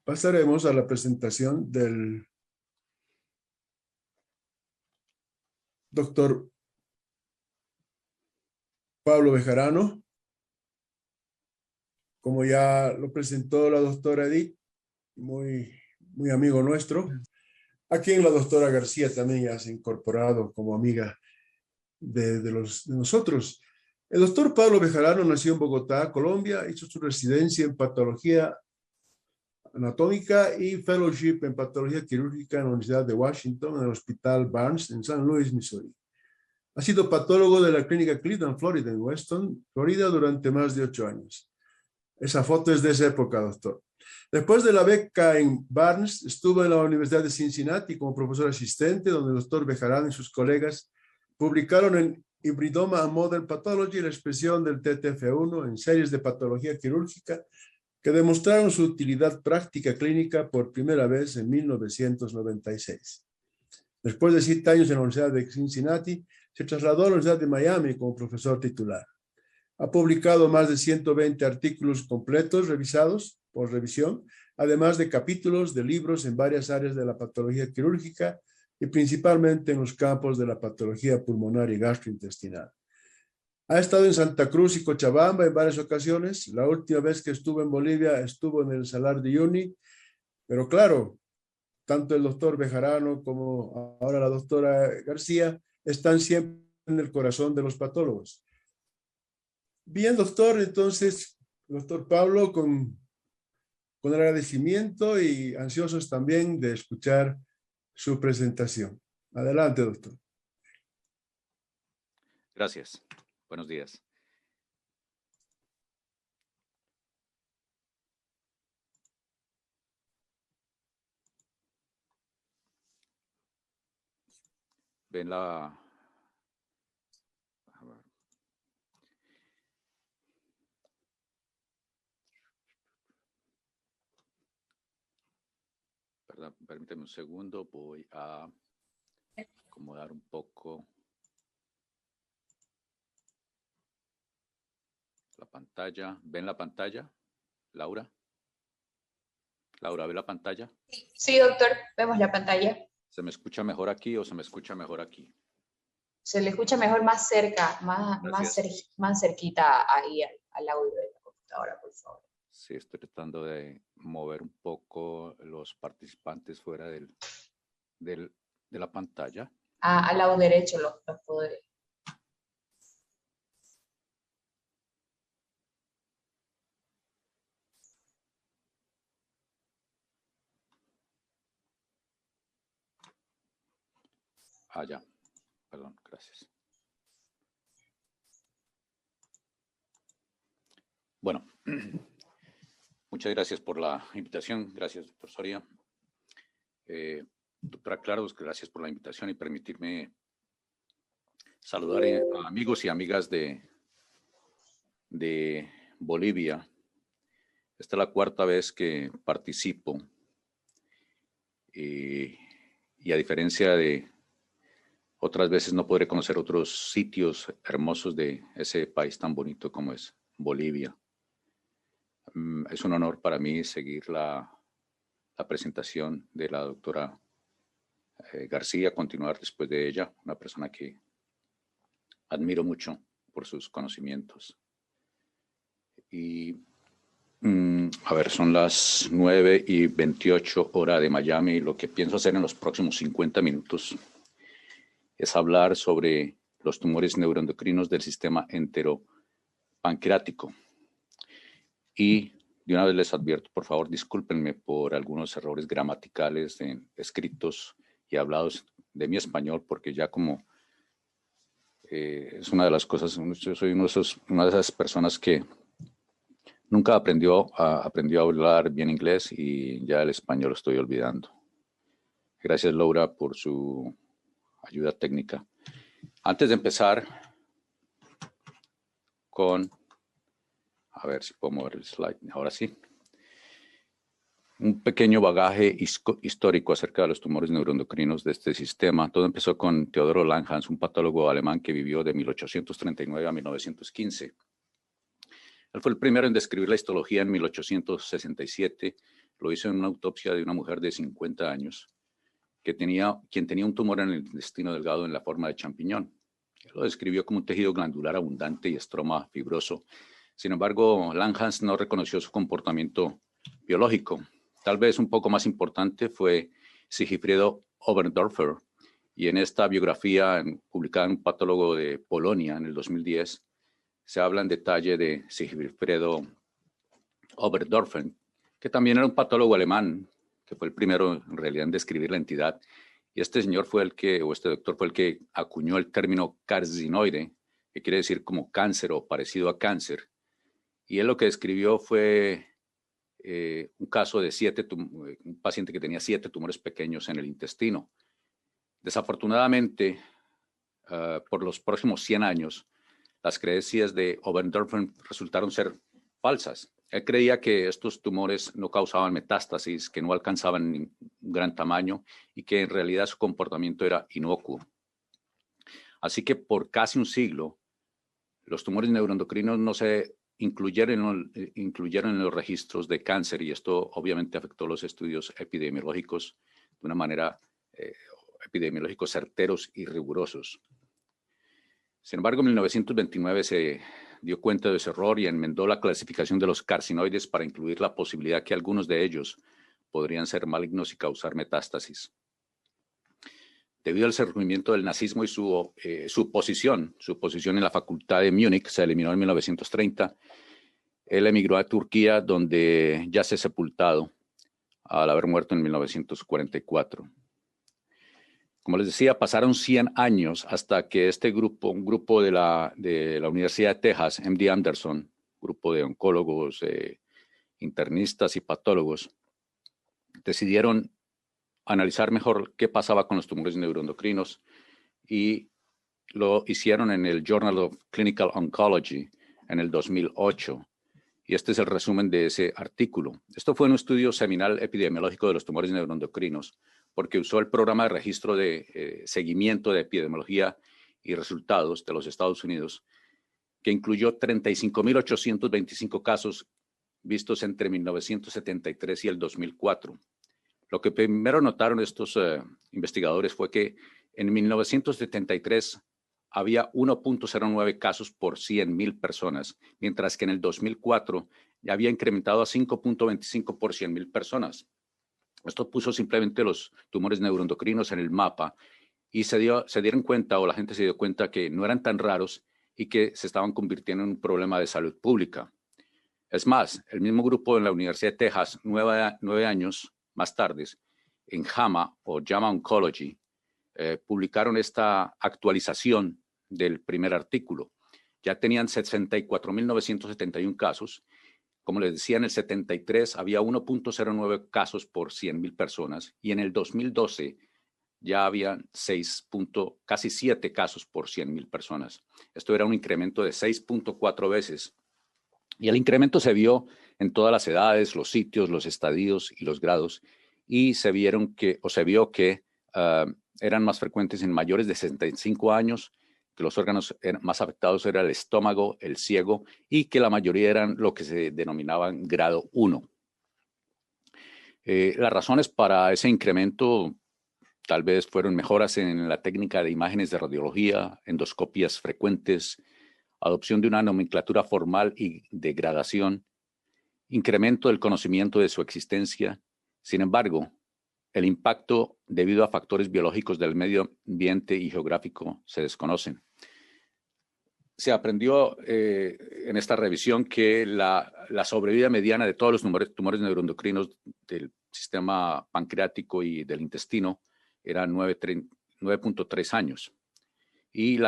pasaremos a la presentación del doctor Pablo Bejarano. Como ya lo presentó la doctora Edith, muy amigo nuestro, a quien la doctora García también ya se ha incorporado como amiga de nosotros. El doctor Pablo Bejarano nació en Bogotá, Colombia, hizo su residencia en patología anatómica y fellowship en patología quirúrgica en la Universidad de Washington, en el Hospital Barnes, en San Luis, Missouri. Ha sido patólogo de la clínica Cleveland, Florida, en Weston, Florida, durante más de 8 años. Esa foto es de esa época, doctor. Después de la beca en Barnes, estuvo en la Universidad de Cincinnati como profesor asistente, donde el doctor Bejarano y sus colegas publicaron en Hybridoma and Modern Pathology la expresión del TTF1 en series de patología quirúrgica que demostraron su utilidad práctica clínica por primera vez en 1996. Después de 7 años en la Universidad de Cincinnati, se trasladó a la Universidad de Miami como profesor titular. Ha publicado más de 120 artículos completos revisados por revisión, además de capítulos de libros en varias áreas de la patología quirúrgica y principalmente en los campos de la patología pulmonar y gastrointestinal. Ha estado en Santa Cruz y Cochabamba en varias ocasiones. La última vez que estuvo en Bolivia estuvo en el Salar de Uyuni, pero claro, tanto el doctor Bejarano como ahora la doctora García están siempre en el corazón de los patólogos. Bien, doctor, entonces, doctor Pablo, con el agradecimiento y ansiosos también de escuchar su presentación. Adelante, doctor. Gracias. Buenos días. Ven la... Perdón, permíteme un segundo. Voy a acomodar un poco la pantalla. ¿Ven la pantalla, Laura? Laura, ¿ve la pantalla? Sí, doctor, vemos la pantalla. ¿Se me escucha mejor aquí o se me escucha mejor aquí? Se le escucha mejor más cerca, más cerquita ahí al audio de la computadora, por favor. Sí, estoy tratando de mover un poco los participantes fuera de la pantalla. Al lado derecho los puedo ver. Ya. Perdón, gracias. Bueno, muchas gracias por la invitación. Gracias, doctor Soria. Doctora Claros, gracias por la invitación y permitirme saludar a amigos y amigas de Bolivia. Esta es la 4ª vez que participo y a diferencia de otras veces no podré conocer otros sitios hermosos de ese país tan bonito como es Bolivia. Es un honor para mí seguir la presentación de la doctora García, continuar después de ella, una persona que admiro mucho por sus conocimientos. Y, a ver, son las 9:28 hora de Miami y lo que pienso hacer en los próximos 50 minutos es hablar sobre los tumores neuroendocrinos del sistema enteropancreático. Y de una vez les advierto, por favor, discúlpenme por algunos errores gramaticales escritos y hablados de mi español, porque ya como es una de las cosas, yo soy una de esas personas que nunca aprendió a hablar bien inglés y ya el español lo estoy olvidando. Gracias, Laura, por su ayuda técnica. Antes de empezar con... A ver si puedo mover el slide. Ahora sí. Un pequeño bagaje histórico acerca de los tumores neuroendocrinos de este sistema. Todo empezó con Theodor Langhans, un patólogo alemán que vivió de 1839 a 1915. Él fue el primero en describir la histología en 1867. lo hizo en una autopsia de una mujer de 50 años quien tenía un tumor en el intestino delgado en la forma de champiñón. Lo describió como un tejido glandular abundante y estroma fibroso. Sin embargo, Langhans no reconoció su comportamiento biológico. Tal vez un poco más importante fue Sigifredo Oberdorfer, y en esta biografía publicada en un patólogo de Polonia en el 2010, se habla en detalle de Sigifredo Oberdorfer, que también era un patólogo alemán, que fue el primero en realidad en describir la entidad. Y este señor fue este doctor fue el que acuñó el término carcinoide, que quiere decir como cáncer o parecido a cáncer. Y él lo que describió fue un caso de un paciente que tenía 7 tumores pequeños en el intestino. Desafortunadamente, por los próximos 100 años, las creencias de Oberdorfer resultaron ser falsas. Él creía que estos tumores no causaban metástasis, que no alcanzaban un gran tamaño y que en realidad su comportamiento era inocuo. Así que por casi un siglo, los tumores neuroendocrinos no se incluyeron en los registros de cáncer, y esto obviamente afectó los estudios epidemiológicos de una manera epidemiológicos certeros y rigurosos. Sin embargo, en 1929 se dio cuenta de ese error y enmendó la clasificación de los carcinoides para incluir la posibilidad que algunos de ellos podrían ser malignos y causar metástasis. Debido al surgimiento del nazismo y su posición en la facultad de Múnich se eliminó en 1930. Él emigró a Turquía, donde yace sepultado al haber muerto en 1944. Como les decía, pasaron 100 años hasta que un grupo de la Universidad de Texas, MD Anderson, grupo de oncólogos, internistas y patólogos, decidieron analizar mejor qué pasaba con los tumores neuroendocrinos, y lo hicieron en el Journal of Clinical Oncology en el 2008. Y este es el resumen de ese artículo. Esto fue un estudio seminal epidemiológico de los tumores neuroendocrinos, porque usó el programa de registro de seguimiento de epidemiología y resultados de los Estados Unidos, que incluyó 35.825 casos vistos entre 1973 y el 2004. Lo que primero notaron estos investigadores fue que en 1973 había 1.09 casos por 100,000 personas, mientras que en el 2004 ya había incrementado a 5.25 por 100,000 personas. Esto puso simplemente los tumores neuroendocrinos en el mapa, y se dieron cuenta, o la gente se dio cuenta, que no eran tan raros y que se estaban convirtiendo en un problema de salud pública. Es más, el mismo grupo en la Universidad de Texas, 9 años más tarde, en JAMA o JAMA Oncology, publicaron esta actualización del primer artículo. Ya tenían 64.971 casos. Como les decía, en el 73 había 1.09 casos por 100,000 personas, y en el 2012 ya había casi 7 casos por 100,000 personas. Esto era un incremento de 6.4 veces. Y el incremento se vio en todas las edades, los sitios, los estadios y los grados, y se vio que eran más frecuentes en mayores de 65 años, que los órganos más afectados eran el estómago, el ciego, y que la mayoría eran lo que se denominaban grado 1. Las razones para ese incremento tal vez fueron mejoras en la técnica de imágenes de radiología, endoscopias frecuentes, adopción de una nomenclatura formal y de gradación, incremento del conocimiento de su existencia. Sin embargo, el impacto debido a factores biológicos del medio ambiente y geográfico se desconocen. Se aprendió en esta revisión que la sobrevida mediana de todos los tumores neuroendocrinos del sistema pancreático y del intestino era 9.3 años. Y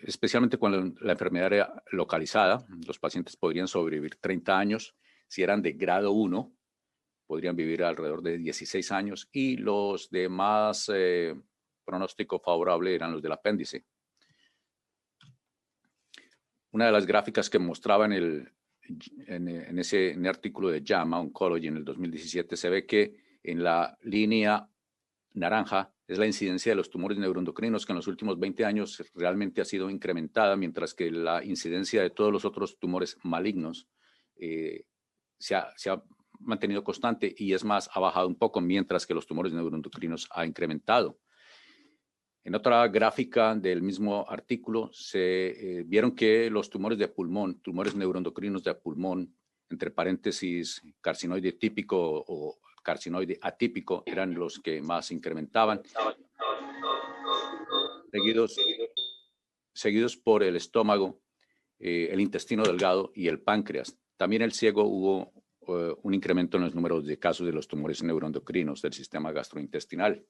especialmente cuando la enfermedad era localizada, los pacientes podrían sobrevivir 30 años. Si eran de grado 1, podrían vivir alrededor de 16 años, y los de más pronóstico favorable eran los del apéndice. Una de las gráficas que mostraba en ese artículo de JAMA Oncology en el 2017, se ve que en la línea naranja es la incidencia de los tumores neuroendocrinos, que en los últimos 20 años realmente ha sido incrementada, mientras que la incidencia de todos los otros tumores malignos se ha mantenido constante y es más, ha bajado un poco, mientras que los tumores neuroendocrinos ha incrementado. En otra gráfica del mismo artículo se vieron que los tumores de pulmón, tumores neuroendocrinos de pulmón, entre paréntesis carcinoide típico o carcinoide atípico, eran los que más incrementaban, seguidos por el estómago, el intestino delgado y el páncreas. También el ciego hubo un incremento en los números de casos de los tumores neuroendocrinos del sistema gastrointestinal.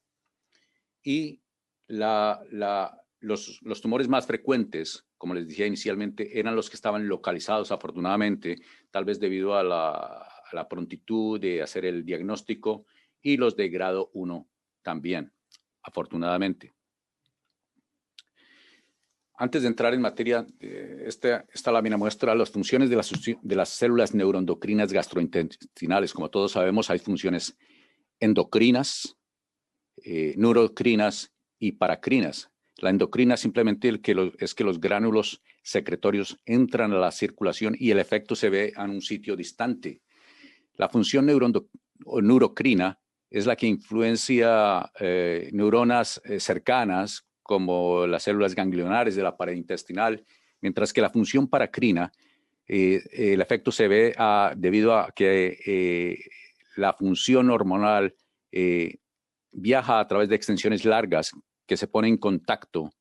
Y los tumores más frecuentes, como les decía inicialmente, eran los que estaban localizados, afortunadamente, tal vez debido a la prontitud de hacer el diagnóstico, y los de grado 1 también, afortunadamente. Antes de entrar en materia, esta lámina muestra las funciones de las células neuroendocrinas gastrointestinales. Como todos sabemos, hay funciones endocrinas, neurocrinas y paracrinas. La endocrina simplemente es que los gránulos secretorios entran a la circulación y el efecto se ve en un sitio distante. La función neurocrina es la que influencia neuronas cercanas, como las células ganglionares de la pared intestinal, mientras que la función paracrina, el efecto se ve debido a que la función hormonal viaja a través de extensiones largas que se ponen en contacto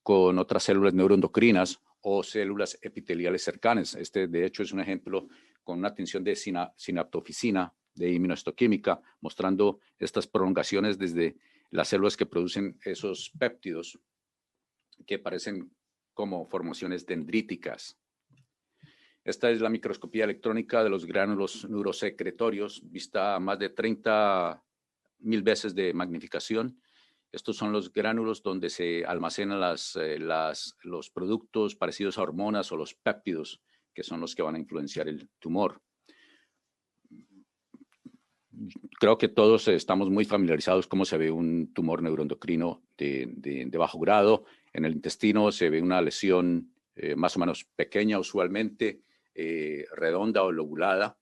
con otras células neuroendocrinas o células epiteliales cercanas. Este, de hecho, es un ejemplo con una tensión de sinaptofisina de inmunohistoquímica, mostrando estas prolongaciones desde las células que producen esos péptidos que parecen como formaciones dendríticas. Esta es la microscopía electrónica de los gránulos neurosecretorios, vista a más de 30.000 veces de magnificación. Estos son los gránulos donde se almacenan los productos parecidos a hormonas o los péptidos, que son los que van a influenciar el tumor. Creo que todos estamos muy familiarizados cómo se ve un tumor neuroendocrino de bajo grado. En el intestino se ve una lesión más o menos pequeña, usualmente redonda o lobulada.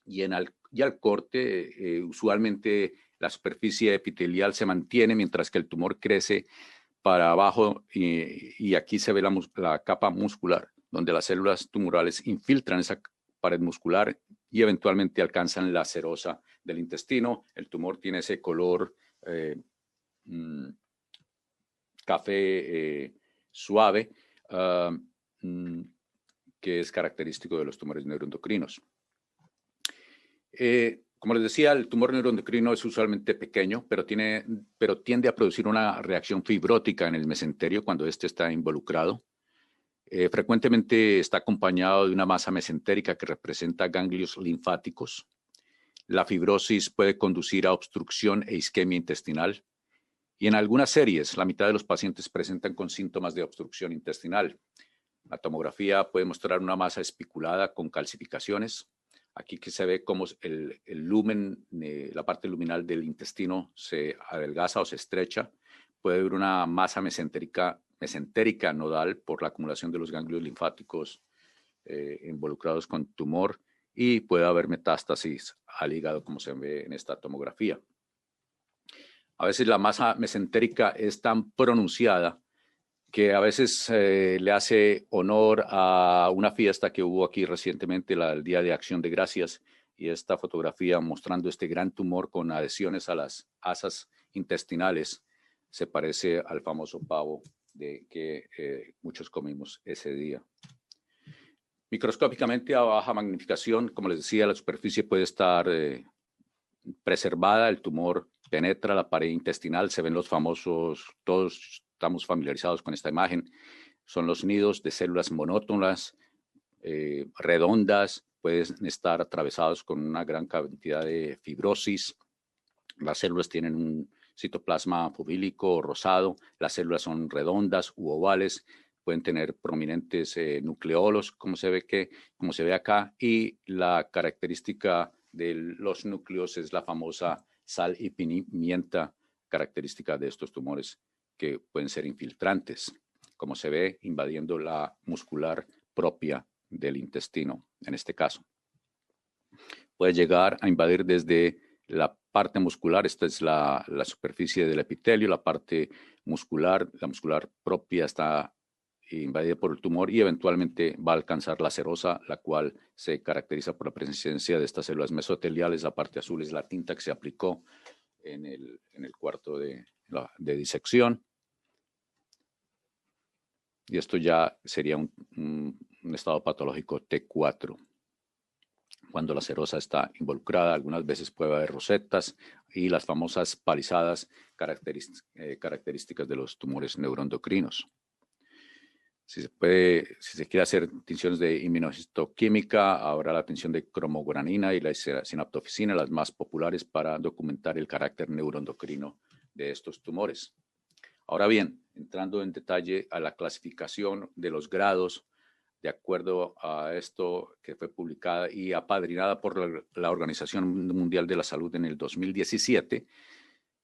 Y al corte, usualmente la superficie epitelial se mantiene mientras que el tumor crece para abajo y aquí se ve la capa muscular, donde las células tumorales infiltran esa pared muscular y eventualmente alcanzan la serosa del intestino. El tumor tiene ese color café suave, que es característico de los tumores neuroendocrinos. Como les decía, el tumor neuroendocrino es usualmente pequeño, pero tiende a producir una reacción fibrótica en el mesenterio cuando éste está involucrado. Frecuentemente está acompañado de una masa mesentérica que representa ganglios linfáticos. La fibrosis puede conducir a obstrucción e isquemia intestinal. Y en algunas series, la mitad de los pacientes presentan con síntomas de obstrucción intestinal. La tomografía puede mostrar una masa especulada con calcificaciones. Aquí que se ve cómo el lumen, la parte luminal del intestino se adelgaza o se estrecha. Puede haber una masa mesentérica nodal por la acumulación de los ganglios linfáticos involucrados con tumor y puede haber metástasis al hígado, como se ve en esta tomografía. A veces la masa mesentérica es tan pronunciada que a veces le hace honor a una fiesta que hubo aquí recientemente, el Día de Acción de Gracias, y esta fotografía mostrando este gran tumor con adhesiones a las asas intestinales se parece al famoso pavo que muchos comimos ese día. Microscópicamente a baja magnificación, como les decía, la superficie puede estar preservada, el tumor penetra la pared intestinal, se ven los famosos, todos estamos familiarizados con esta imagen, son los nidos de células monótonas, redondas, pueden estar atravesados con una gran cantidad de fibrosis. Las células tienen un citoplasma fubílico o rosado, las células son redondas u ovales, pueden tener prominentes nucleolos, como se ve acá, y la característica de los núcleos es la famosa sal y pimienta, característica de estos tumores que pueden ser infiltrantes, como se ve invadiendo la muscular propia del intestino, en este caso. Puede llegar a invadir desde la parte muscular, esta es la superficie del epitelio, la parte muscular, la muscular propia está invadida por el tumor y eventualmente va a alcanzar la serosa, la cual se caracteriza por la presencia de estas células mesoteliales. La parte azul es la tinta que se aplicó en el cuarto de disección. Y esto ya sería un estado patológico T4. Cuando la serosa está involucrada, algunas veces puede haber rosetas y las famosas palizadas características de los tumores neuroendocrinos. Si se quiere hacer tinciones de inmunohistoquímica, habrá la tinción de cromogranina y la sinaptofisina, las más populares para documentar el carácter neuroendocrino de estos tumores. Ahora bien, entrando en detalle a la clasificación de los grados, de acuerdo a esto que fue publicada y apadrinada por la Organización Mundial de la Salud en el 2017,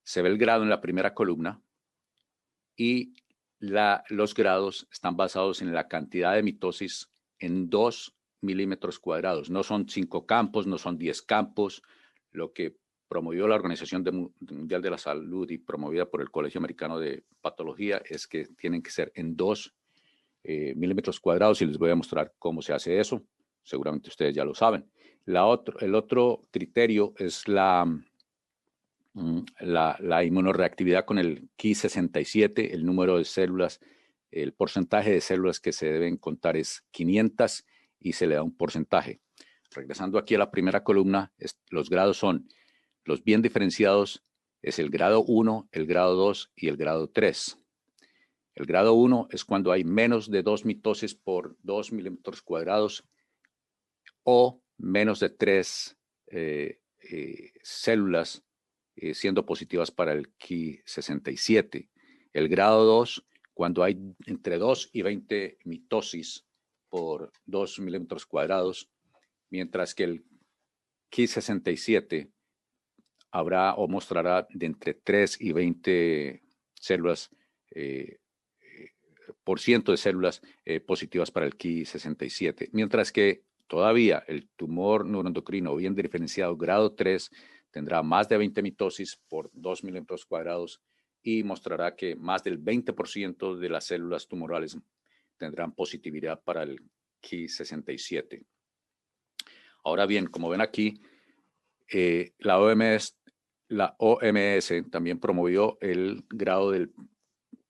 se ve el grado en la primera columna y los grados están basados en la cantidad de mitosis en 2 milímetros cuadrados. No son 5 campos, no son 10 campos. Lo que promovió la Organización Mundial de la Salud y promovida por el Colegio Americano de Patología es que tienen que ser en 2 milímetros cuadrados y les voy a mostrar cómo se hace eso. Seguramente ustedes ya lo saben. El otro criterio es la inmunoreactividad con el Ki67, el número de células, el porcentaje de células que se deben contar es 500 y se le da un porcentaje. Regresando aquí a la primera columna, los grados son los bien diferenciados, es el grado 1, el grado 2 y el grado 3. El grado 1 es cuando hay menos de 2 mitosis por 2 milímetros cuadrados o menos de 3 células siendo positivas para el Ki67. El grado 2, cuando hay entre 2 y 20 mitosis por 2 milímetros cuadrados, mientras que el Ki67 habrá o mostrará de entre 3 y 20 células, por ciento de células positivas para el Ki67, mientras que todavía el tumor neuroendocrino bien diferenciado grado 3 tendrá más de 20 mitosis por 2 milímetros cuadrados y mostrará que más del 20% de las células tumorales tendrán positividad para el Ki67. Ahora bien, como ven aquí, la OMS también promovió el grado del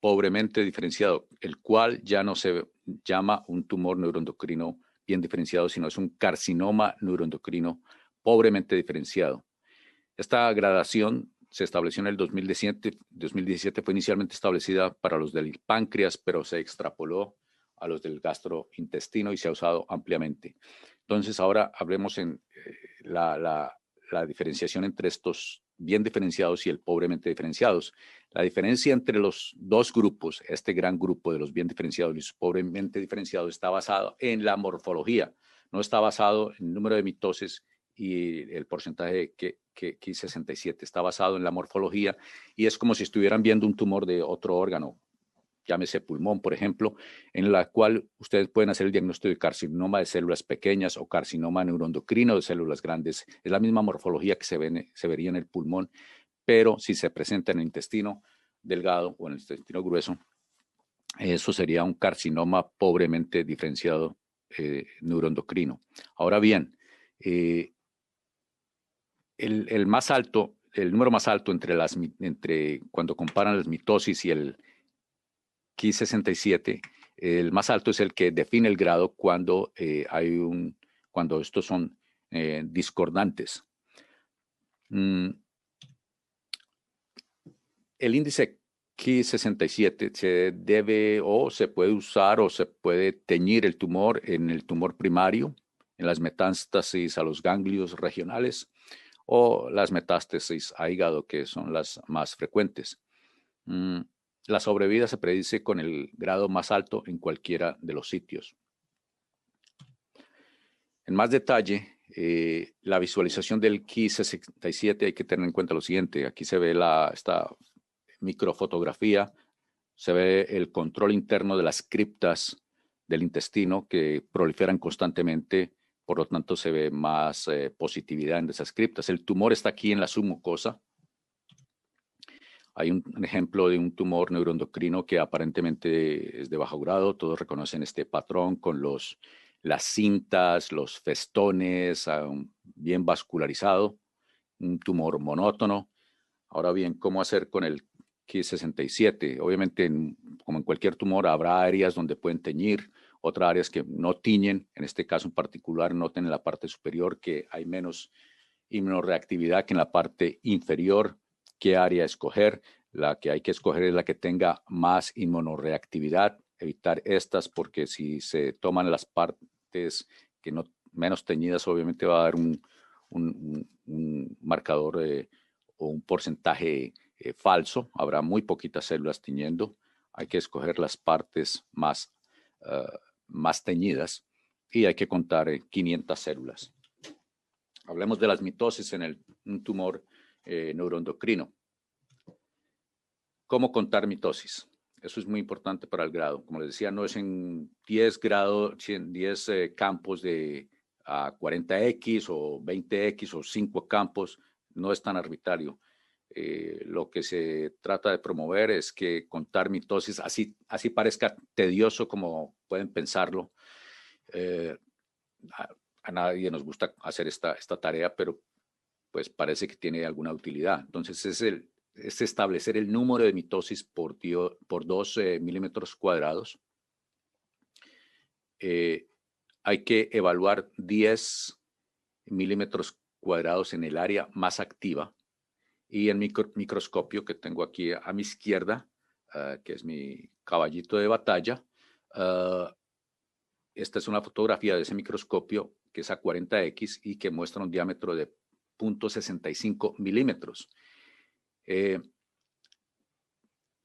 pobremente diferenciado, el cual ya no se llama un tumor neuroendocrino bien diferenciado, sino es un carcinoma neuroendocrino pobremente diferenciado. Esta gradación se estableció en el 2017 fue inicialmente establecida para los del páncreas, pero se extrapoló a los del gastrointestino y se ha usado ampliamente. Entonces, ahora hablemos en la diferenciación entre estos bien diferenciados y el pobremente diferenciados. La diferencia entre los dos grupos, este gran grupo de los bien diferenciados y los pobremente diferenciados, está basado en la morfología, no está basado en el número de mitosis y el porcentaje que Ki67, está basado en la morfología y es como si estuvieran viendo un tumor de otro órgano, llámese pulmón, por ejemplo, en la cual ustedes pueden hacer el diagnóstico de carcinoma de células pequeñas o carcinoma neuroendocrino de células grandes. Es la misma morfología que se vería en el pulmón, pero si se presenta en el intestino delgado o en el intestino grueso, eso sería un carcinoma pobremente diferenciado neuroendocrino. Ahora bien, el más alto, el número más alto entre cuando comparan las mitosis y el Ki67, el más alto es el que define el grado cuando cuando estos son discordantes. El índice Ki67 se debe o se puede usar o se puede teñir el tumor en el tumor primario, en las metástasis a los ganglios regionales o las metástasis a hígado, que son las más frecuentes. La sobrevida se predice con el grado más alto en cualquiera de los sitios. En más detalle, la visualización del Ki67 hay que tener en cuenta lo siguiente. Aquí se ve esta microfotografía, se ve el control interno de las criptas del intestino que proliferan constantemente por lo tanto se ve más positividad en esas criptas. El tumor está aquí en la submucosa. Hay un ejemplo de un tumor neuroendocrino que aparentemente es de bajo grado. Todos reconocen este patrón con las cintas, los festones, bien vascularizado, un tumor monótono. Ahora bien, ¿cómo hacer con el Ki-67? Obviamente, como en cualquier tumor, habrá áreas donde pueden teñir, otras áreas que no tiñen. En este caso en particular, noten en la parte superior que hay menos inmunoreactividad que en la parte inferior. ¿Qué área escoger? La que hay que escoger es la que tenga más inmunoreactividad. Evitar estas porque si se toman las partes que no menos teñidas, obviamente va a dar un marcador o un porcentaje falso. Habrá muy poquitas células tiñendo. Hay que escoger las partes más teñidas y hay que contar 500 células. Hablemos de las mitosis en un tumor neuroendocrino. ¿Cómo contar mitosis? Eso es muy importante para el grado. Como les decía, no es en 10 campos de 40X o 20X o 5 campos. No es tan arbitrario. Lo que se trata de promover es que contar mitosis, así parezca tedioso como pueden pensarlo. A nadie nos gusta hacer esta tarea, pero pues parece que tiene alguna utilidad. Entonces es establecer el número de mitosis por 2 milímetros cuadrados. Hay que evaluar 10 milímetros cuadrados en el área más activa y el microscopio que tengo aquí a mi izquierda, que es mi caballito de batalla. Esta es una fotografía de ese microscopio que es a 40X y que muestra un diámetro de 0.65 milímetros.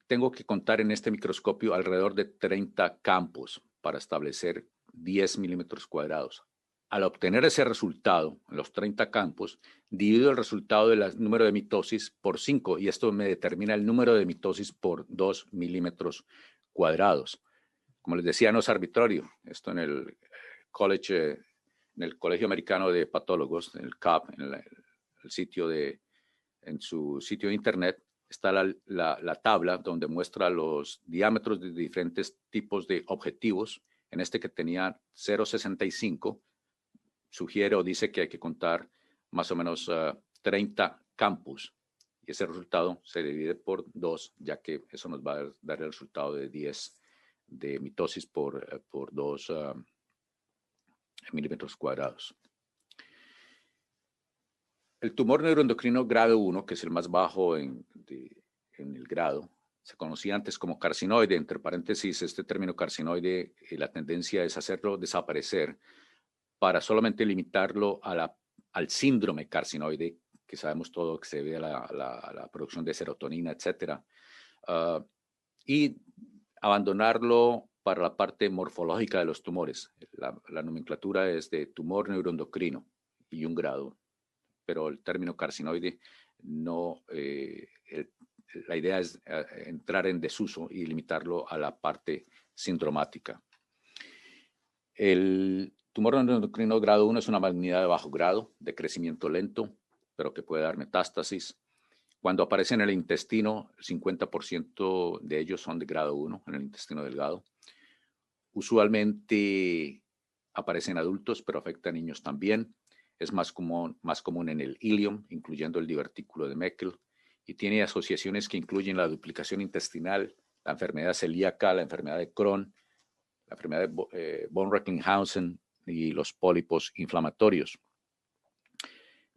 Tengo que contar en este microscopio alrededor de 30 campos para establecer 10 milímetros cuadrados. Al obtener ese resultado, en los 30 campos, divido el resultado del número de mitosis por 5 y esto me determina el número de mitosis por 2 milímetros cuadrados. Como les decía, no es arbitrario. Esto en el Colegio Americano de Patólogos, en el CAP, en su sitio de internet, está la tabla donde muestra los diámetros de diferentes tipos de objetivos. En este que tenía 0.65, sugiere o dice que hay que contar más o menos 30 campos. Y ese resultado se divide por 2, ya que eso nos va a dar el resultado de 10 de mitosis por 2 milímetros cuadrados. El tumor neuroendocrino grado 1, que es el más bajo en el grado, se conocía antes como carcinoide. Entre paréntesis, este término carcinoide, la tendencia es hacerlo desaparecer para solamente limitarlo al síndrome carcinoide, que sabemos todo que se debe a la producción de serotonina, etc. Y abandonarlo para la parte morfológica de los tumores. La nomenclatura es de tumor neuroendocrino y un grado, pero el término carcinoide no, la idea es entrar en desuso y limitarlo a la parte sindromática. El tumor neuroendocrino grado 1 es una malignidad de bajo grado, de crecimiento lento, pero que puede dar metástasis. Cuando aparece en el intestino, el 50% de ellos son de grado 1, en el intestino delgado. Usualmente aparece en adultos, pero afecta a niños también. Es más común en el ileum, incluyendo el divertículo de Meckel, y tiene asociaciones que incluyen la duplicación intestinal, la enfermedad celíaca, la enfermedad de Crohn, la enfermedad de von Recklinghausen y los pólipos inflamatorios.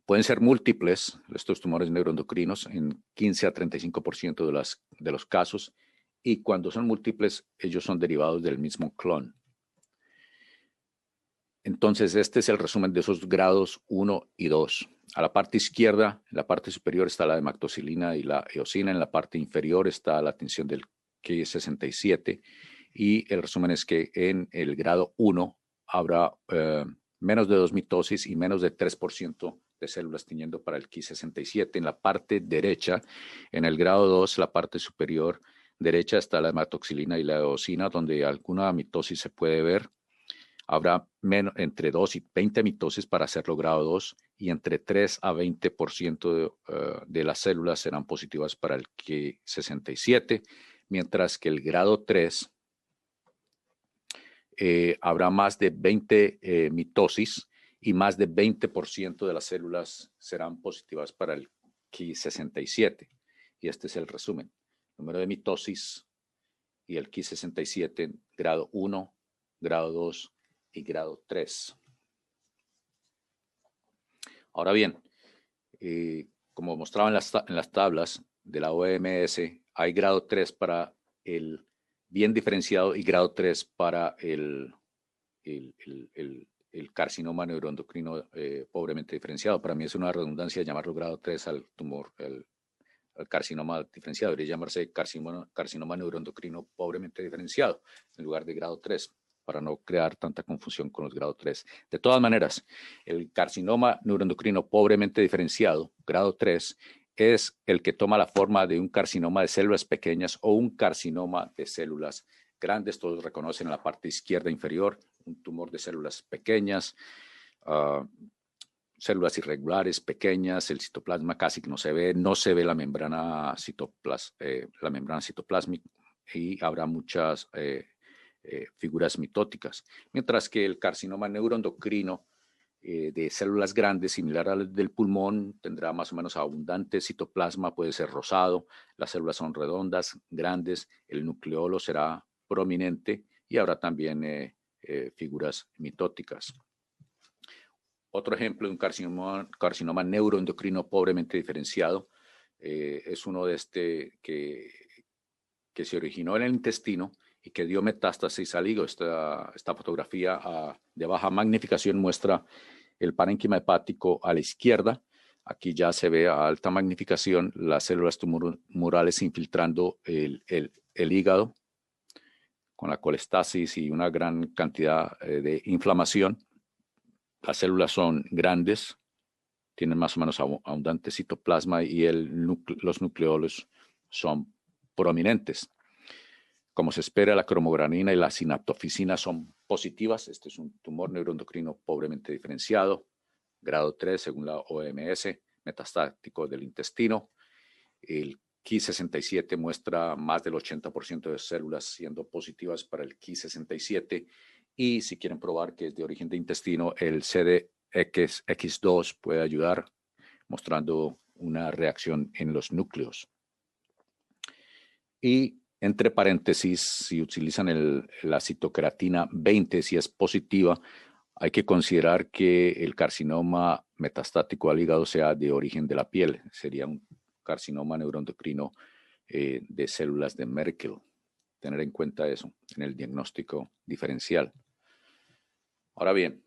Pueden ser múltiples estos tumores neuroendocrinos en 15 a 35% de los casos, y cuando son múltiples, ellos son derivados del mismo clon. Entonces, este es el resumen de esos grados 1 y 2. A la parte izquierda, en la parte superior está la hematoxilina y la eosina, en la parte inferior está la tinción del Ki-67, y el resumen es que en el grado 1 habrá menos de 2 mitosis y menos de 3% de células tiñendo para el Ki-67. En la parte derecha, en el grado 2, la parte superior derecha, está la hematoxilina y la eosina, donde alguna mitosis se puede ver. habrá entre 2 y 20 mitosis para hacerlo grado 2 y entre 3 a 20% de las células serán positivas para el Ki67, mientras que el grado 3 habrá más de 20 mitosis y más de 20% de las células serán positivas para el Ki67. Y este es el resumen. Número de mitosis y el Ki67 grado 1, grado 2 y grado 3. Ahora bien, como mostraba en las tablas de la OMS, hay grado 3 para el bien diferenciado y grado 3 para el carcinoma neuroendocrino pobremente diferenciado. Para mí es una redundancia llamarlo grado 3 al tumor, al carcinoma diferenciado. Debería llamarse carcinoma neuroendocrino pobremente diferenciado en lugar de grado 3, para no crear tanta confusión con los grado 3. De todas maneras, el carcinoma neuroendocrino pobremente diferenciado, grado 3, es el que toma la forma de un carcinoma de células pequeñas o un carcinoma de células grandes. Todos reconocen en la parte izquierda inferior un tumor de células pequeñas, células irregulares, pequeñas, el citoplasma casi que no se ve la membrana citoplásmica y habrá muchas figuras mitóticas. Mientras que el carcinoma neuroendocrino de células grandes, similar al del pulmón, tendrá más o menos abundante citoplasma, puede ser rosado, las células son redondas, grandes, el nucleolo será prominente y habrá también figuras mitóticas. Otro ejemplo de un carcinoma neuroendocrino pobremente diferenciado es uno de que se originó en el intestino y que dio metástasis al hígado. Esta fotografía de baja magnificación muestra el parénquima hepático a la izquierda. Aquí ya se ve a alta magnificación las células tumorales infiltrando el hígado con la colestasis y una gran cantidad de inflamación. Las células son grandes, tienen más o menos abundante citoplasma y los nucleolos son prominentes. Como se espera, la cromogranina y la sinaptofisina son positivas. Este es un tumor neuroendocrino pobremente diferenciado, grado 3 según la OMS, metastático del intestino. El Ki67 muestra más del 80% de células siendo positivas para el Ki67. Y si quieren probar que es de origen de intestino, el CDX2 puede ayudar mostrando una reacción en los núcleos. Y entre paréntesis, si utilizan la citocreatina 20, si es positiva, hay que considerar que el carcinoma metastático al hígado sea de origen de la piel. Sería un carcinoma neuroendocrino de células de Merkel. Tener en cuenta eso en el diagnóstico diferencial. Ahora bien,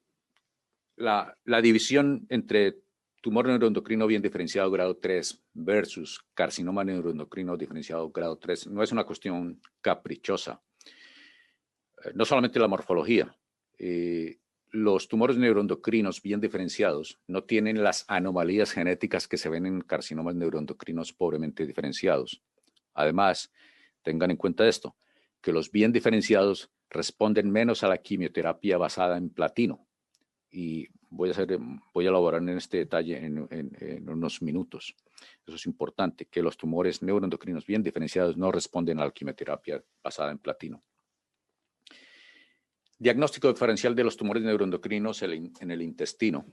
la división entre tumor neuroendocrino bien diferenciado grado 3 versus carcinoma neuroendocrino diferenciado grado 3 no es una cuestión caprichosa. No solamente la morfología. Los tumores neuroendocrinos bien diferenciados no tienen las anomalías genéticas que se ven en carcinomas neuroendocrinos pobremente diferenciados. Además, tengan en cuenta esto, que los bien diferenciados responden menos a la quimioterapia basada en platino. Y voy a elaborar en este detalle en unos minutos. Eso es importante, que los tumores neuroendocrinos bien diferenciados no responden a la quimioterapia basada en platino. Diagnóstico diferencial de los tumores neuroendocrinos en el intestino.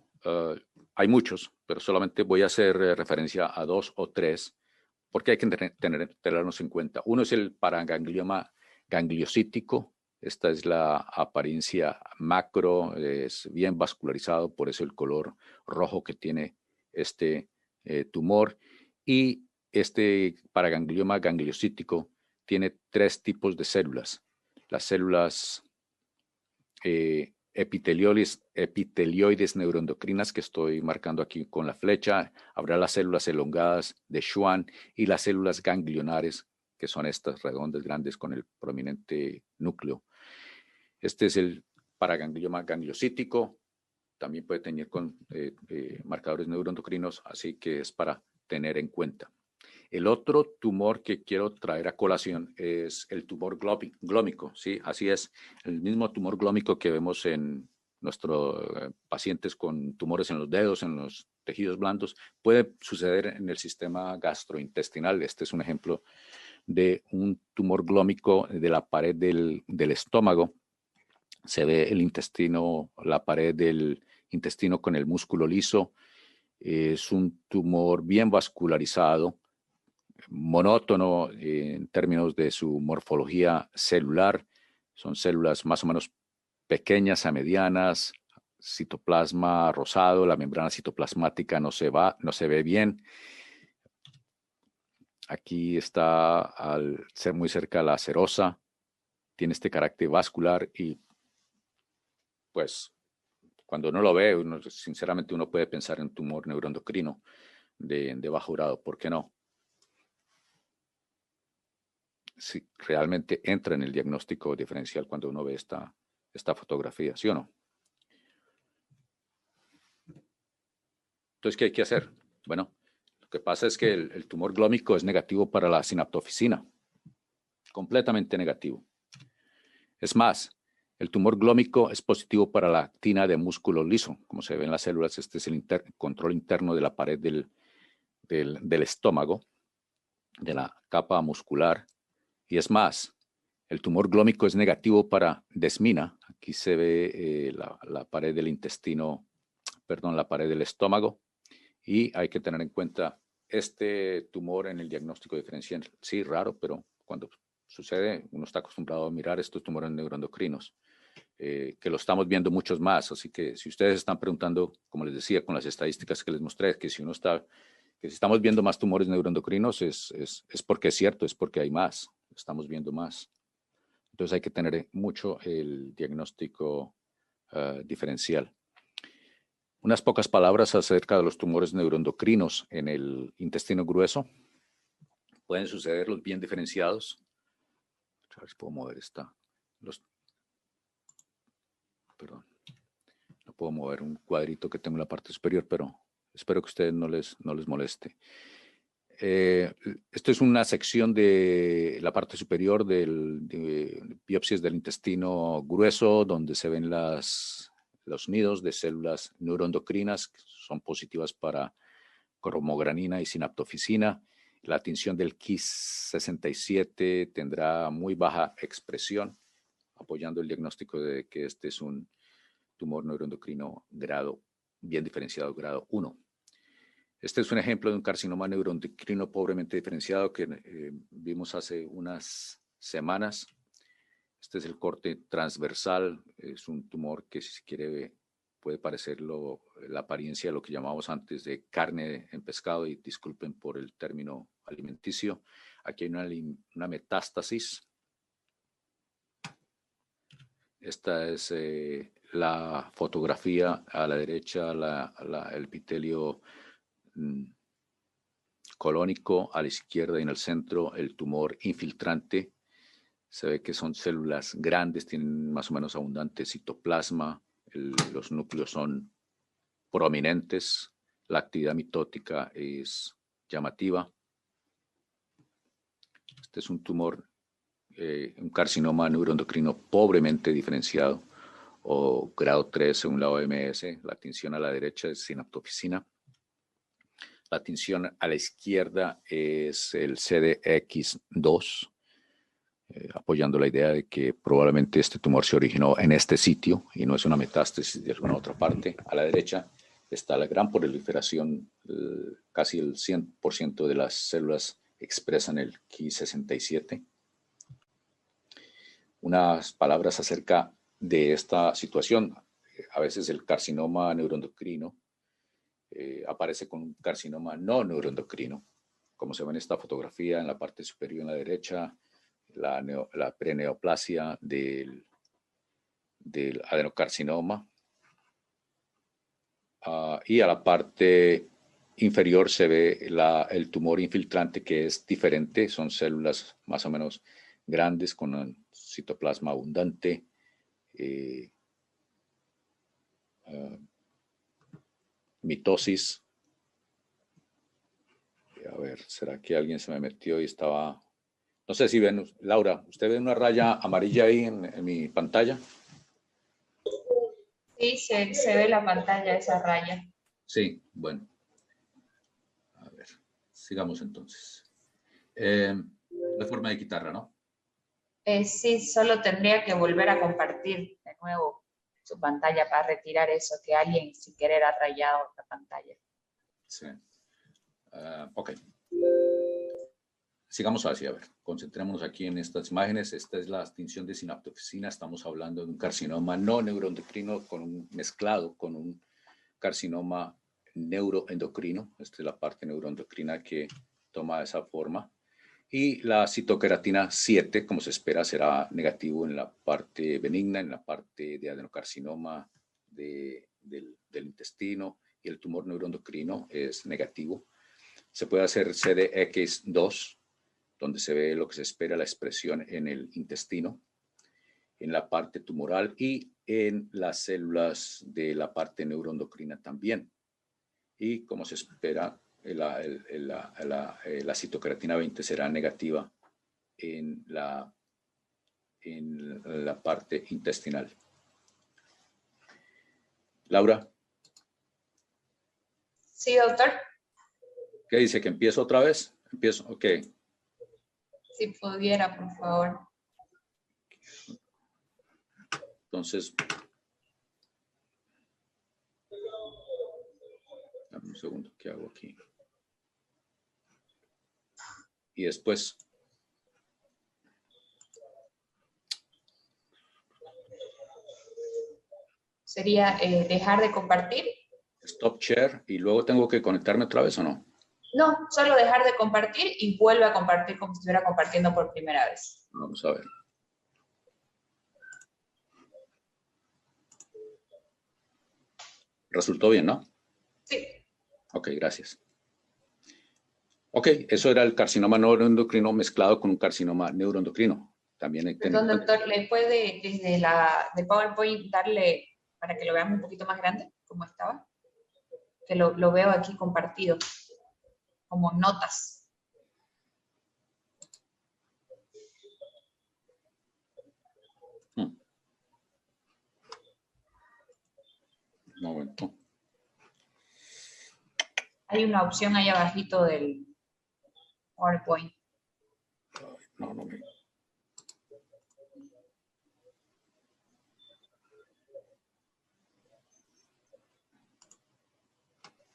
Hay muchos, pero solamente voy a hacer referencia a 2 o 3, porque hay que tenerlos en cuenta. Uno es el paraganglioma gangliocítico. Esta es la apariencia macro, es bien vascularizado, por eso el color rojo que tiene este tumor. Y este paraganglioma gangliocítico tiene 3 tipos de células. Las células epitelioides neuroendocrinas que estoy marcando aquí con la flecha. Habrá las células elongadas de Schwann y las células ganglionares, que son estas redondas grandes con el prominente núcleo. Este es el paraganglioma gangliocítico. También puede tener con marcadores neuroendocrinos, así que es para tener en cuenta. El otro tumor que quiero traer a colación es el tumor glómico, ¿sí? Así es, el mismo tumor glómico que vemos en nuestros pacientes con tumores en los dedos, en los tejidos blandos, puede suceder en el sistema gastrointestinal. Este es un ejemplo de un tumor glómico de la pared del estómago. Se ve el intestino, la pared del intestino con el músculo liso. Es un tumor bien vascularizado, monótono en términos de su morfología celular. Son células más o menos pequeñas a medianas, citoplasma rosado, la membrana citoplasmática no se ve bien. Aquí está, al ser muy cerca de la serosa, tiene este carácter vascular y pues cuando uno lo ve, sinceramente uno puede pensar en un tumor neuroendocrino de bajo grado. ¿Por qué no? Si realmente entra en el diagnóstico diferencial cuando uno ve esta fotografía, ¿sí o no? Entonces, ¿qué hay que hacer? Bueno, lo que pasa es que el tumor glómico es negativo para la sinaptofisina, completamente negativo. Es más, el tumor glómico es positivo para la actina de músculo liso. Como se ve en las células, este es el control interno de la pared del estómago, de la capa muscular. Y es más, el tumor glómico es negativo para desmina. Aquí se ve la pared del intestino, perdón, la pared del estómago. Y hay que tener en cuenta este tumor en el diagnóstico diferencial. Sí, raro, pero cuando sucede, uno está acostumbrado a mirar estos tumores neuroendocrinos, que lo estamos viendo muchos más. Así que si ustedes están preguntando, como les decía, con las estadísticas que les mostré, que si estamos viendo más tumores neuroendocrinos, es porque es cierto, es porque hay más, estamos viendo más. Entonces hay que tener mucho el diagnóstico diferencial. Unas pocas palabras acerca de los tumores neuroendocrinos en el intestino grueso. Pueden suceder los bien diferenciados. A ver si puedo mover perdón. No puedo mover un cuadrito que tengo en la parte superior, pero espero que a ustedes no les moleste. Esto es una sección de la parte superior de biopsias del intestino grueso, donde se ven los nidos de células neuroendocrinas que son positivas para cromogranina y sinaptofisina. La tinción del Ki67 tendrá muy baja expresión, apoyando el diagnóstico de que este es un tumor neuroendocrino bien diferenciado, grado 1. Este es un ejemplo de un carcinoma neuroendocrino pobremente diferenciado que vimos hace unas semanas. Este es el corte transversal. Es un tumor que, si se quiere, puede parecer la apariencia de lo que llamamos antes de carne en pescado, y disculpen por el término alimenticio. Aquí hay una metástasis. Esta es la fotografía a la derecha, el epitelio colónico, a la izquierda y en el centro el tumor infiltrante. Se ve que son células grandes, tienen más o menos abundante citoplasma, los núcleos son prominentes, la actividad mitótica es llamativa. Este es un tumor, un carcinoma neuroendocrino pobremente diferenciado, o grado 3 según la OMS. La tinción a la derecha es sinaptofisina. La tinción a la izquierda es el CDX2, apoyando la idea de que probablemente este tumor se originó en este sitio y no es una metástasis de alguna otra parte. A la derecha está la gran proliferación, casi el 100% de las células expresan el Ki67. Unas palabras acerca de esta situación. A veces el carcinoma neuroendocrino aparece con un carcinoma no neuroendocrino, como se ve en esta fotografía en la parte superior en la derecha, la preneoplasia del adenocarcinoma. Y a la parte inferior se ve el tumor infiltrante, que es diferente. Son células más o menos grandes con un citoplasma abundante. Mitosis. A ver. ver, ¿será que alguien se me metió y estaba... No sé si ven, Laura, ¿usted ve una raya amarilla ahí en mi pantalla? Sí, se ve la pantalla, esa raya. Sí, bueno. A ver, sigamos entonces. La forma de quitarla, ¿no? Sí, solo tendría que volver a compartir de nuevo su pantalla para retirar eso, que alguien sin querer ha rayado la pantalla. Sí. Ok. Sigamos así, a ver, concentrémonos aquí en estas imágenes. Esta es la extinción de sinaptoxina. Estamos hablando de un carcinoma no neuroendocrino mezclado con un carcinoma neuroendocrino. Esta es la parte neuroendocrina que toma esa forma. Y la citoqueratina 7, como se espera, será negativo en la parte benigna, en la parte de adenocarcinoma del intestino, y el tumor neuroendocrino es negativo. Se puede hacer CDX2, donde se ve lo que se espera, la expresión en el intestino, en la parte tumoral y en las células de la parte neuroendocrina también. Y como se espera, la citocreatina 20 será negativa en la parte intestinal. Laura. Sí, doctor. ¿Qué dice? ¿Que empiezo otra vez? Empiezo, ok. Si pudiera, por favor. Entonces, dame un segundo, ¿qué hago aquí? Y después, Sería dejar de compartir. stop share, y luego tengo que conectarme otra vez, ¿o no? No, solo dejar de compartir y vuelve a compartir como si estuviera compartiendo por primera vez. Vamos a ver. Resultó bien, ¿no? Sí. Ok, gracias. Ok, eso era el carcinoma neuroendocrino mezclado con un carcinoma neuroendocrino. También hay que tener... Perdón, doctor, ¿le puede desde de PowerPoint darle para que lo veamos un poquito más grande, como estaba? Que lo veo aquí compartido, como notas. Un momento. Hay una opción ahí abajito del PowerPoint. No me...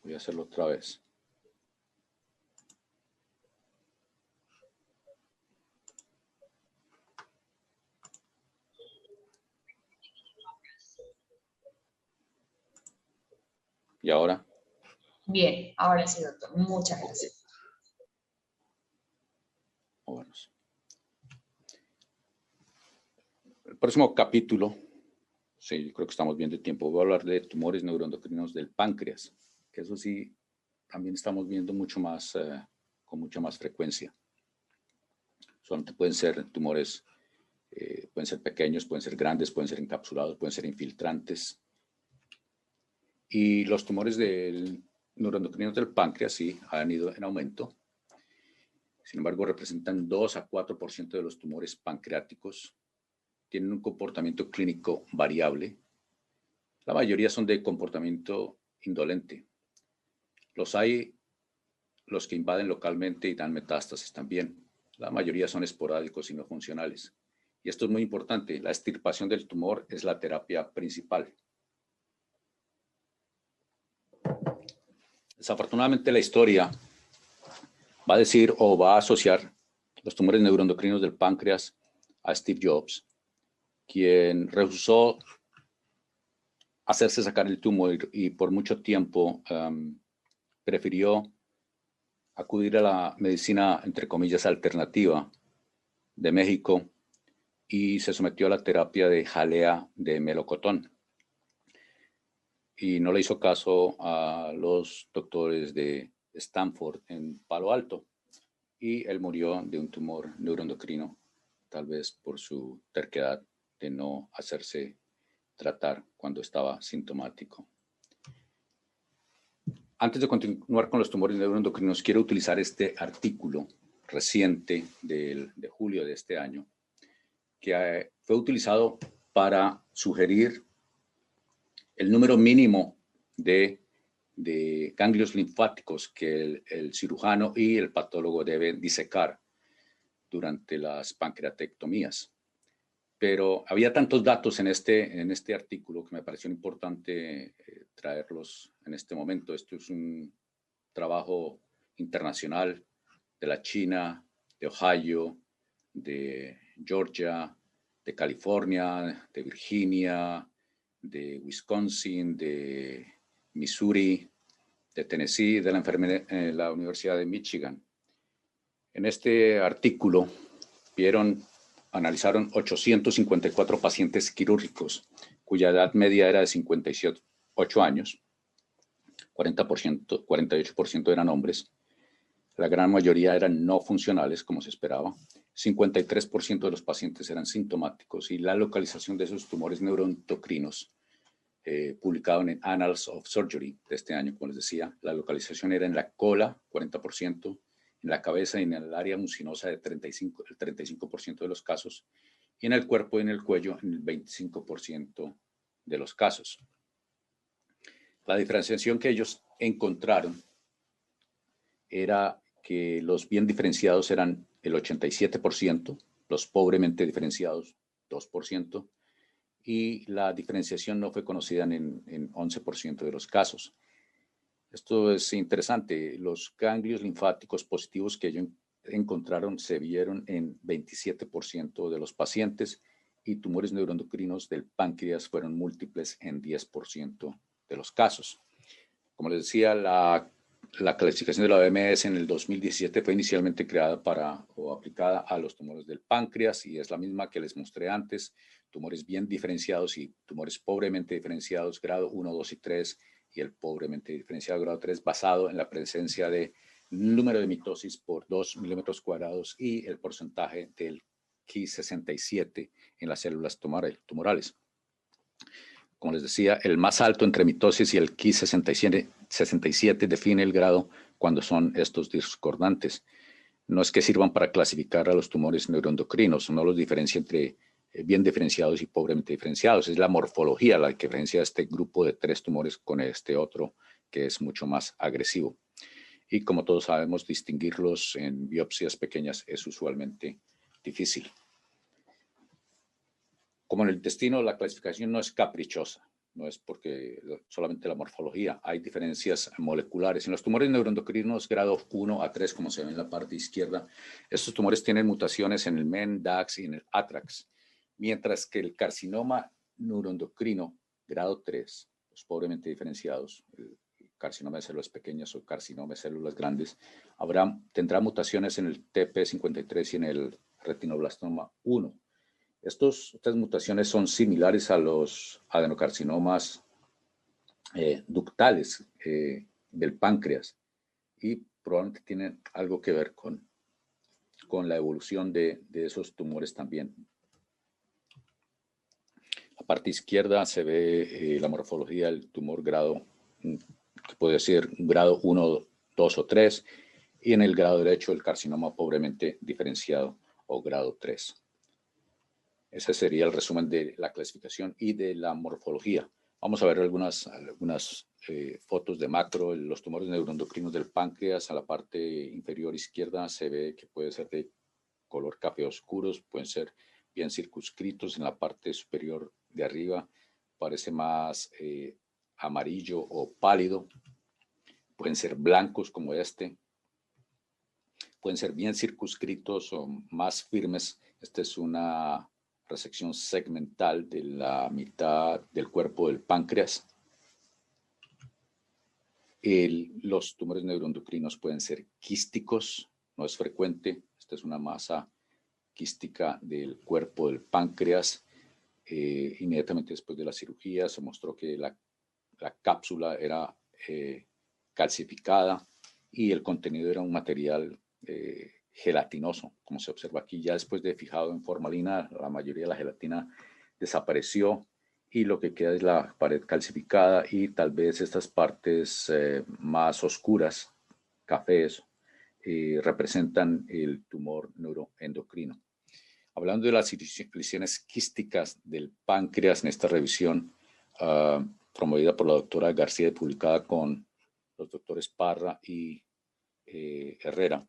Voy a hacerlo otra vez. ¿Y ahora? Bien, ahora sí, doctor. Muchas gracias. Bueno. El próximo capítulo, sí, yo creo que estamos bien de tiempo, voy a hablar de tumores neuroendocrinos del páncreas, que eso sí, también estamos viendo mucho más, con mucha más frecuencia. Solamente pueden ser tumores, pueden ser pequeños, pueden ser grandes, pueden ser encapsulados, pueden ser infiltrantes. Y los tumores neuroendocrinos del páncreas sí han ido en aumento. Sin embargo, representan 2 a 4% de los tumores pancreáticos. Tienen un comportamiento clínico variable. La mayoría son de comportamiento indolente. Hay los que invaden localmente y dan metástasis también. La mayoría son esporádicos y no funcionales. Y esto es muy importante, la extirpación del tumor es la terapia principal. Desafortunadamente la historia va a decir o va a asociar los tumores neuroendocrinos del páncreas a Steve Jobs, quien rehusó hacerse sacar el tumor y por mucho tiempo prefirió acudir a la medicina, entre comillas, alternativa de México y se sometió a la terapia de jalea de melocotón. Y no le hizo caso a los doctores de Stanford en Palo Alto. Y él murió de un tumor neuroendocrino, tal vez por su terquedad de no hacerse tratar cuando estaba sintomático. Antes de continuar con los tumores neuroendocrinos, quiero utilizar este artículo reciente de julio de este año, que fue utilizado para sugerir el número mínimo de ganglios linfáticos que el cirujano y el patólogo deben disecar durante las pancreatectomías. Pero había tantos datos en este artículo que me pareció importante traerlos en este momento. Esto es un trabajo internacional de la China, de Ohio, de Georgia, de California, de Virginia, de Wisconsin, de Missouri, de Tennessee, de la Universidad de Michigan. En este artículo analizaron 854 pacientes quirúrgicos cuya edad media era de 58 años, 48% eran hombres, la gran mayoría eran no funcionales, como se esperaba, 53% de los pacientes eran sintomáticos y la localización de esos tumores neuroendocrinos, publicado en Annals of Surgery de este año, como les decía, la localización era en la cola, 40%, en la cabeza y en el área mucinosa el 35% de los casos, y en el cuerpo y en el cuello en el 25% de los casos. La diferenciación que ellos encontraron era que los bien diferenciados eran el 87%, los pobremente diferenciados 2%, y la diferenciación no fue conocida en 11% de los casos. Esto es interesante. Los ganglios linfáticos positivos que ellos encontraron se vieron en 27% de los pacientes y tumores neuroendocrinos del páncreas fueron múltiples en 10% de los casos. Como les decía, la clasificación de la OMS en el 2017 fue inicialmente creada o aplicada a los tumores del páncreas y es la misma que les mostré antes, tumores bien diferenciados y tumores pobremente diferenciados, grado 1, 2 y 3, y el pobremente diferenciado grado 3 basado en la presencia de número de mitosis por 2 milímetros cuadrados y el porcentaje del Ki67 en las células tumorales. Como les decía, el más alto entre mitosis y el Ki67 define el grado cuando son estos discordantes. No es que sirvan para clasificar a los tumores neuroendocrinos, no los diferencia entre bien diferenciados y pobremente diferenciados. Es la morfología la que diferencia este grupo de 3 tumores con este otro que es mucho más agresivo. Y como todos sabemos, distinguirlos en biopsias pequeñas es usualmente difícil. Como en el intestino, la clasificación no es caprichosa, no es porque solamente la morfología, hay diferencias moleculares. En los tumores neuroendocrinos grado 1 a 3, como se ve en la parte izquierda, estos tumores tienen mutaciones en el MEN, DAX y en el ATRAX, mientras que el carcinoma neuroendocrino grado 3, los pobremente diferenciados, el carcinoma de células pequeñas o carcinoma de células grandes, tendrá mutaciones en el TP53 y en el retinoblastoma 1. Estas mutaciones son similares a los adenocarcinomas ductales del páncreas y probablemente tienen algo que ver con la evolución de esos tumores también. La parte izquierda se ve la morfología del tumor grado, que puede ser grado 1, 2 o 3, y en el grado derecho el carcinoma pobremente diferenciado o grado 3. Ese sería el resumen de la clasificación y de la morfología. Vamos a ver algunas fotos de macro. Los tumores neuroendocrinos del páncreas, a la parte inferior izquierda se ve que puede ser de color café oscuros, pueden ser bien circunscritos. En la parte superior de arriba parece más amarillo o pálido. Pueden ser blancos como este. Pueden ser bien circunscritos o más firmes. Esta es una resección segmental de la mitad del cuerpo del páncreas. Los tumores neuroendocrinos pueden ser quísticos, no es frecuente. Esta es una masa quística del cuerpo del páncreas. Inmediatamente después de la cirugía se mostró que la cápsula era calcificada y el contenido era un material gelatinoso, como se observa aquí. Ya después de fijado en formalina, la mayoría de la gelatina desapareció y lo que queda es la pared calcificada y tal vez estas partes más oscuras, cafés, representan el tumor neuroendocrino. Hablando de las lesiones quísticas del páncreas en esta revisión promovida por la doctora García y publicada con los doctores Parra y Herrera,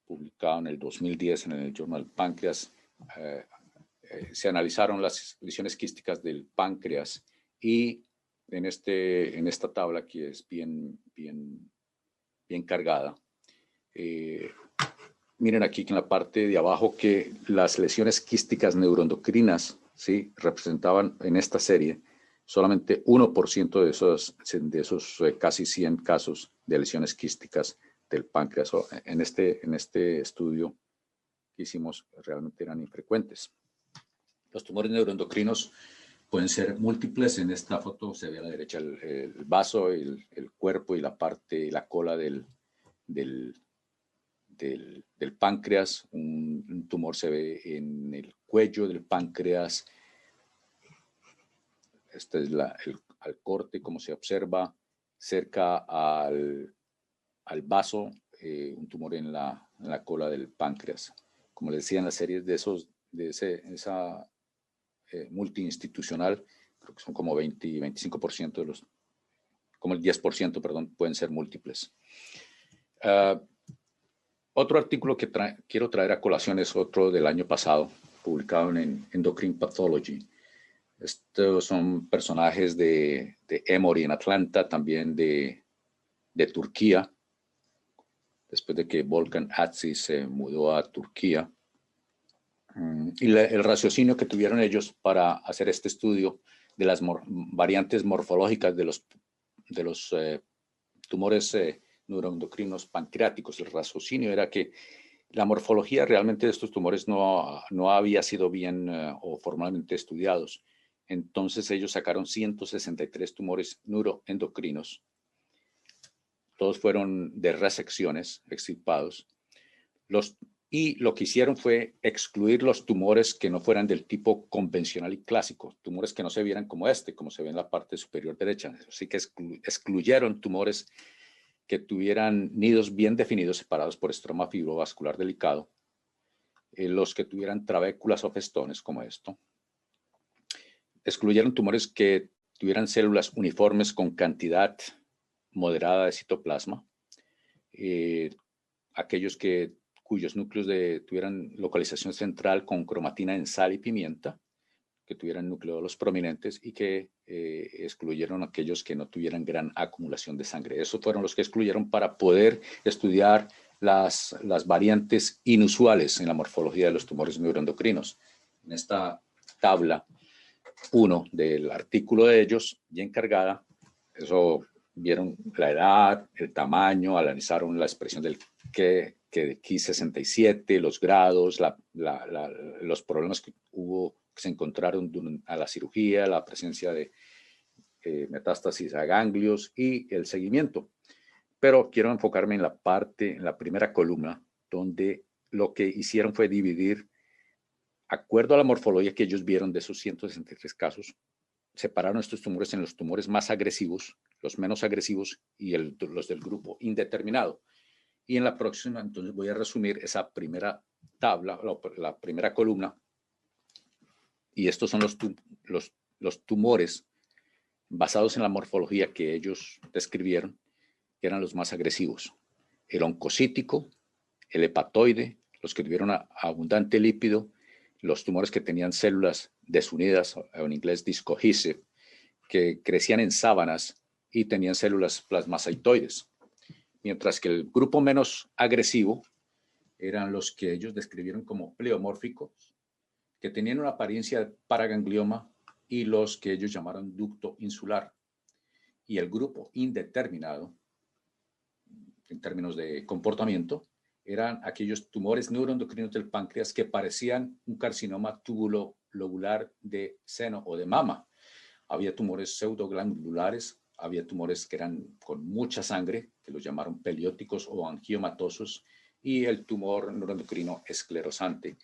publicado en el 2010 en el Journal Páncreas, se analizaron las lesiones quísticas del páncreas y en esta tabla, que es bien cargada, miren aquí en la parte de abajo que las lesiones quísticas neuroendocrinas, ¿sí?, representaban en esta serie solamente 1% de esos casi 100 casos de lesiones quísticas del páncreas. En este estudio que hicimos realmente eran infrecuentes. Los tumores neuroendocrinos pueden ser múltiples. En esta foto se ve a la derecha el vaso, el cuerpo y la cola del páncreas. Un tumor se ve en el cuello del páncreas. Este es el corte, como se observa cerca al vaso, un tumor en la cola del páncreas. Como les decía, en las series esa multiinstitucional, creo que son como 20 y 25% de los, como el 10%, perdón, pueden ser múltiples. Otro artículo que quiero traer a colación es otro del año pasado, publicado en Endocrine Pathology. Estos son personajes de Emory en Atlanta, también de Turquía, después de que Volkan Atsi se mudó a Turquía. Y el raciocinio que tuvieron ellos para hacer este estudio de las variantes morfológicas de los tumores neuroendocrinos pancreáticos, el raciocinio era que la morfología realmente de estos tumores no había sido bien o formalmente estudiados. Entonces ellos sacaron 163 tumores neuroendocrinos. Todos fueron de resecciones, extirpados. Y lo que hicieron fue excluir los tumores que no fueran del tipo convencional y clásico, tumores que no se vieran como como se ve en la parte superior derecha. Así que excluyeron tumores que tuvieran nidos bien definidos, separados por estroma fibrovascular delicado, los que tuvieran trabéculas o festones, como esto. Excluyeron tumores que tuvieran células uniformes con cantidad moderada de citoplasma, aquellos cuyos núcleos tuvieran localización central con cromatina en sal y pimienta, que tuvieran nucleolos prominentes, y que excluyeron aquellos que no tuvieran gran acumulación de sangre. Esos fueron los que excluyeron para poder estudiar las variantes inusuales en la morfología de los tumores neuroendocrinos. En esta tabla 1 del artículo de ellos, bien cargada, eso vieron la edad, el tamaño, analizaron la expresión del Ki67, los grados, los problemas que se encontraron a la cirugía, la presencia de metástasis a ganglios y el seguimiento. Pero quiero enfocarme en la primera columna, donde lo que hicieron fue dividir, acuerdo a la morfología que ellos vieron de esos 163 casos, separaron estos tumores en los tumores más agresivos, los menos agresivos y los del grupo indeterminado. Y en la próxima, entonces, voy a resumir esa primera tabla, la primera columna. Y estos son los tumores basados en la morfología que ellos describieron, que eran los más agresivos. El oncocítico, el hepatoide, los que tuvieron abundante lípido, los tumores que tenían células desunidas, o en inglés discohesive, que crecían en sábanas y tenían células plasmacytoides. Mientras que el grupo menos agresivo eran los que ellos describieron como pleomórficos, que tenían una apariencia de paraganglioma, y los que ellos llamaron ducto insular. Y el grupo indeterminado, en términos de comportamiento, eran aquellos tumores neuroendocrinos del páncreas que parecían un carcinoma tubulo-lobular de seno o de mama. Había tumores pseudoglandulares, había tumores que eran con mucha sangre, que los llamaron pelióticos o angiomatosos, y el tumor neuroendocrino esclerosante.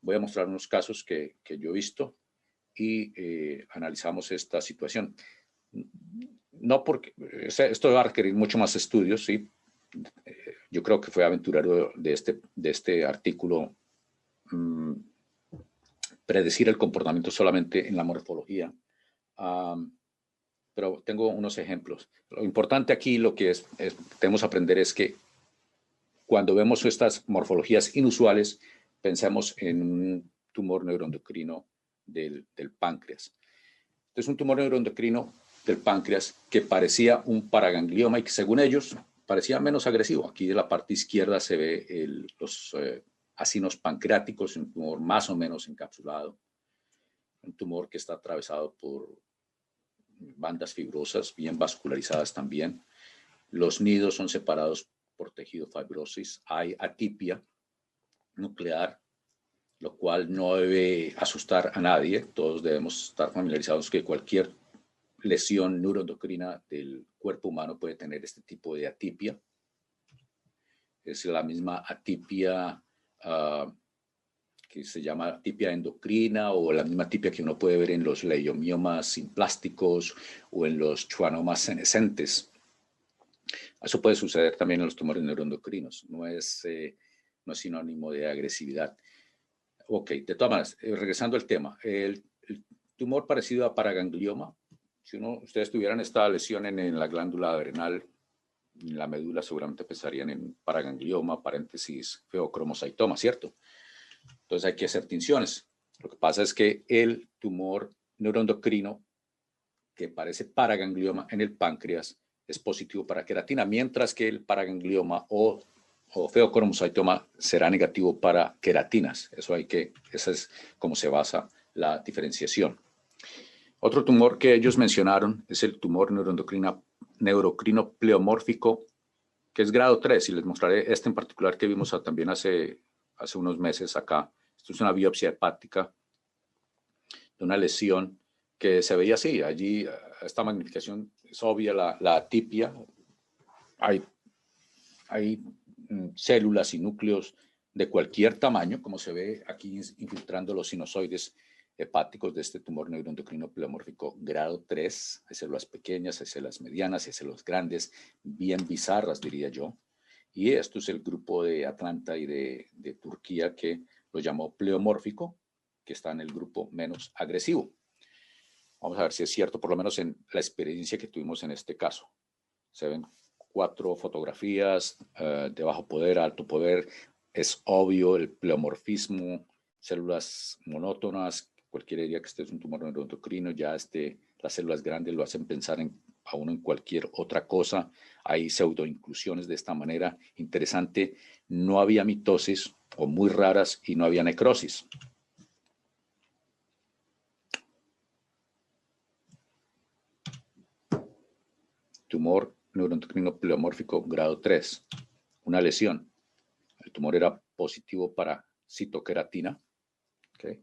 Voy a mostrar unos casos que yo he visto y analizamos esta situación. No porque esto va a requerir mucho más estudios, ¿sí? Yo creo que fue aventurero de este artículo predecir el comportamiento solamente en la morfología. Pero tengo unos ejemplos. Lo importante aquí, lo que tenemos que aprender es que cuando vemos estas morfologías inusuales, pensamos en un tumor neuroendocrino del páncreas. Entonces, un tumor neuroendocrino del páncreas que parecía un paraganglioma y que según ellos parecía menos agresivo. Aquí de la parte izquierda se ve los acinos pancreáticos, un tumor más o menos encapsulado, un tumor que está atravesado por bandas fibrosas bien vascularizadas también. Los nidos son separados por tejido fibrosis. Hay atipia nuclear, lo cual no debe asustar a nadie. Todos debemos estar familiarizados que cualquier lesión neuroendocrina del cuerpo humano puede tener este tipo de atipia. Es la misma atipia que se llama atipia endocrina, o la misma atipia que uno puede ver en los leiomiomas simplásticos o en los schwannomas senescentes. Eso puede suceder también en los tumores neuroendocrinos. No es sinónimo de agresividad. Ok, de todas maneras, regresando al tema, el tumor parecido a paraganglioma, si ustedes tuvieran esta lesión en la glándula adrenal, en la médula, seguramente pensarían en paraganglioma, paréntesis, feocromocytoma, ¿cierto? Entonces hay que hacer tinciones. Lo que pasa es que el tumor neuroendocrino que parece paraganglioma en el páncreas es positivo para queratina, mientras que el paraganglioma o feocromocytoma será negativo para queratinas. Esa es como se basa la diferenciación. Otro tumor que ellos mencionaron es el tumor neurocrino pleomórfico, que es grado 3, y les mostraré este en particular que vimos también hace unos meses acá. Esto es una biopsia hepática de una lesión que se veía así. Allí esta magnificación es obvia, la atipia. Hay células y núcleos de cualquier tamaño, como se ve aquí infiltrando los sinusoides hepáticos de este tumor neuroendocrino pleomórfico grado 3. Hay células pequeñas, hay células medianas, hay células grandes, bien bizarras, diría yo. Y esto es el grupo de Atlanta y de Turquía que lo llamó pleomórfico, que está en el grupo menos agresivo. Vamos a ver si es cierto, por lo menos en la experiencia que tuvimos en este caso. Se ven 4 fotografías de bajo poder, alto poder. Es obvio el pleomorfismo, células monótonas. Cualquiera diría que este es un tumor neuroendocrino. Ya las células grandes lo hacen pensar a uno en cualquier otra cosa. Hay pseudoinclusiones de esta manera. Interesante, no había mitosis o muy raras y no había necrosis. Tumor neuroendocrino pleomórfico grado 3, una lesión. El tumor era positivo para citoqueratina, ¿okay?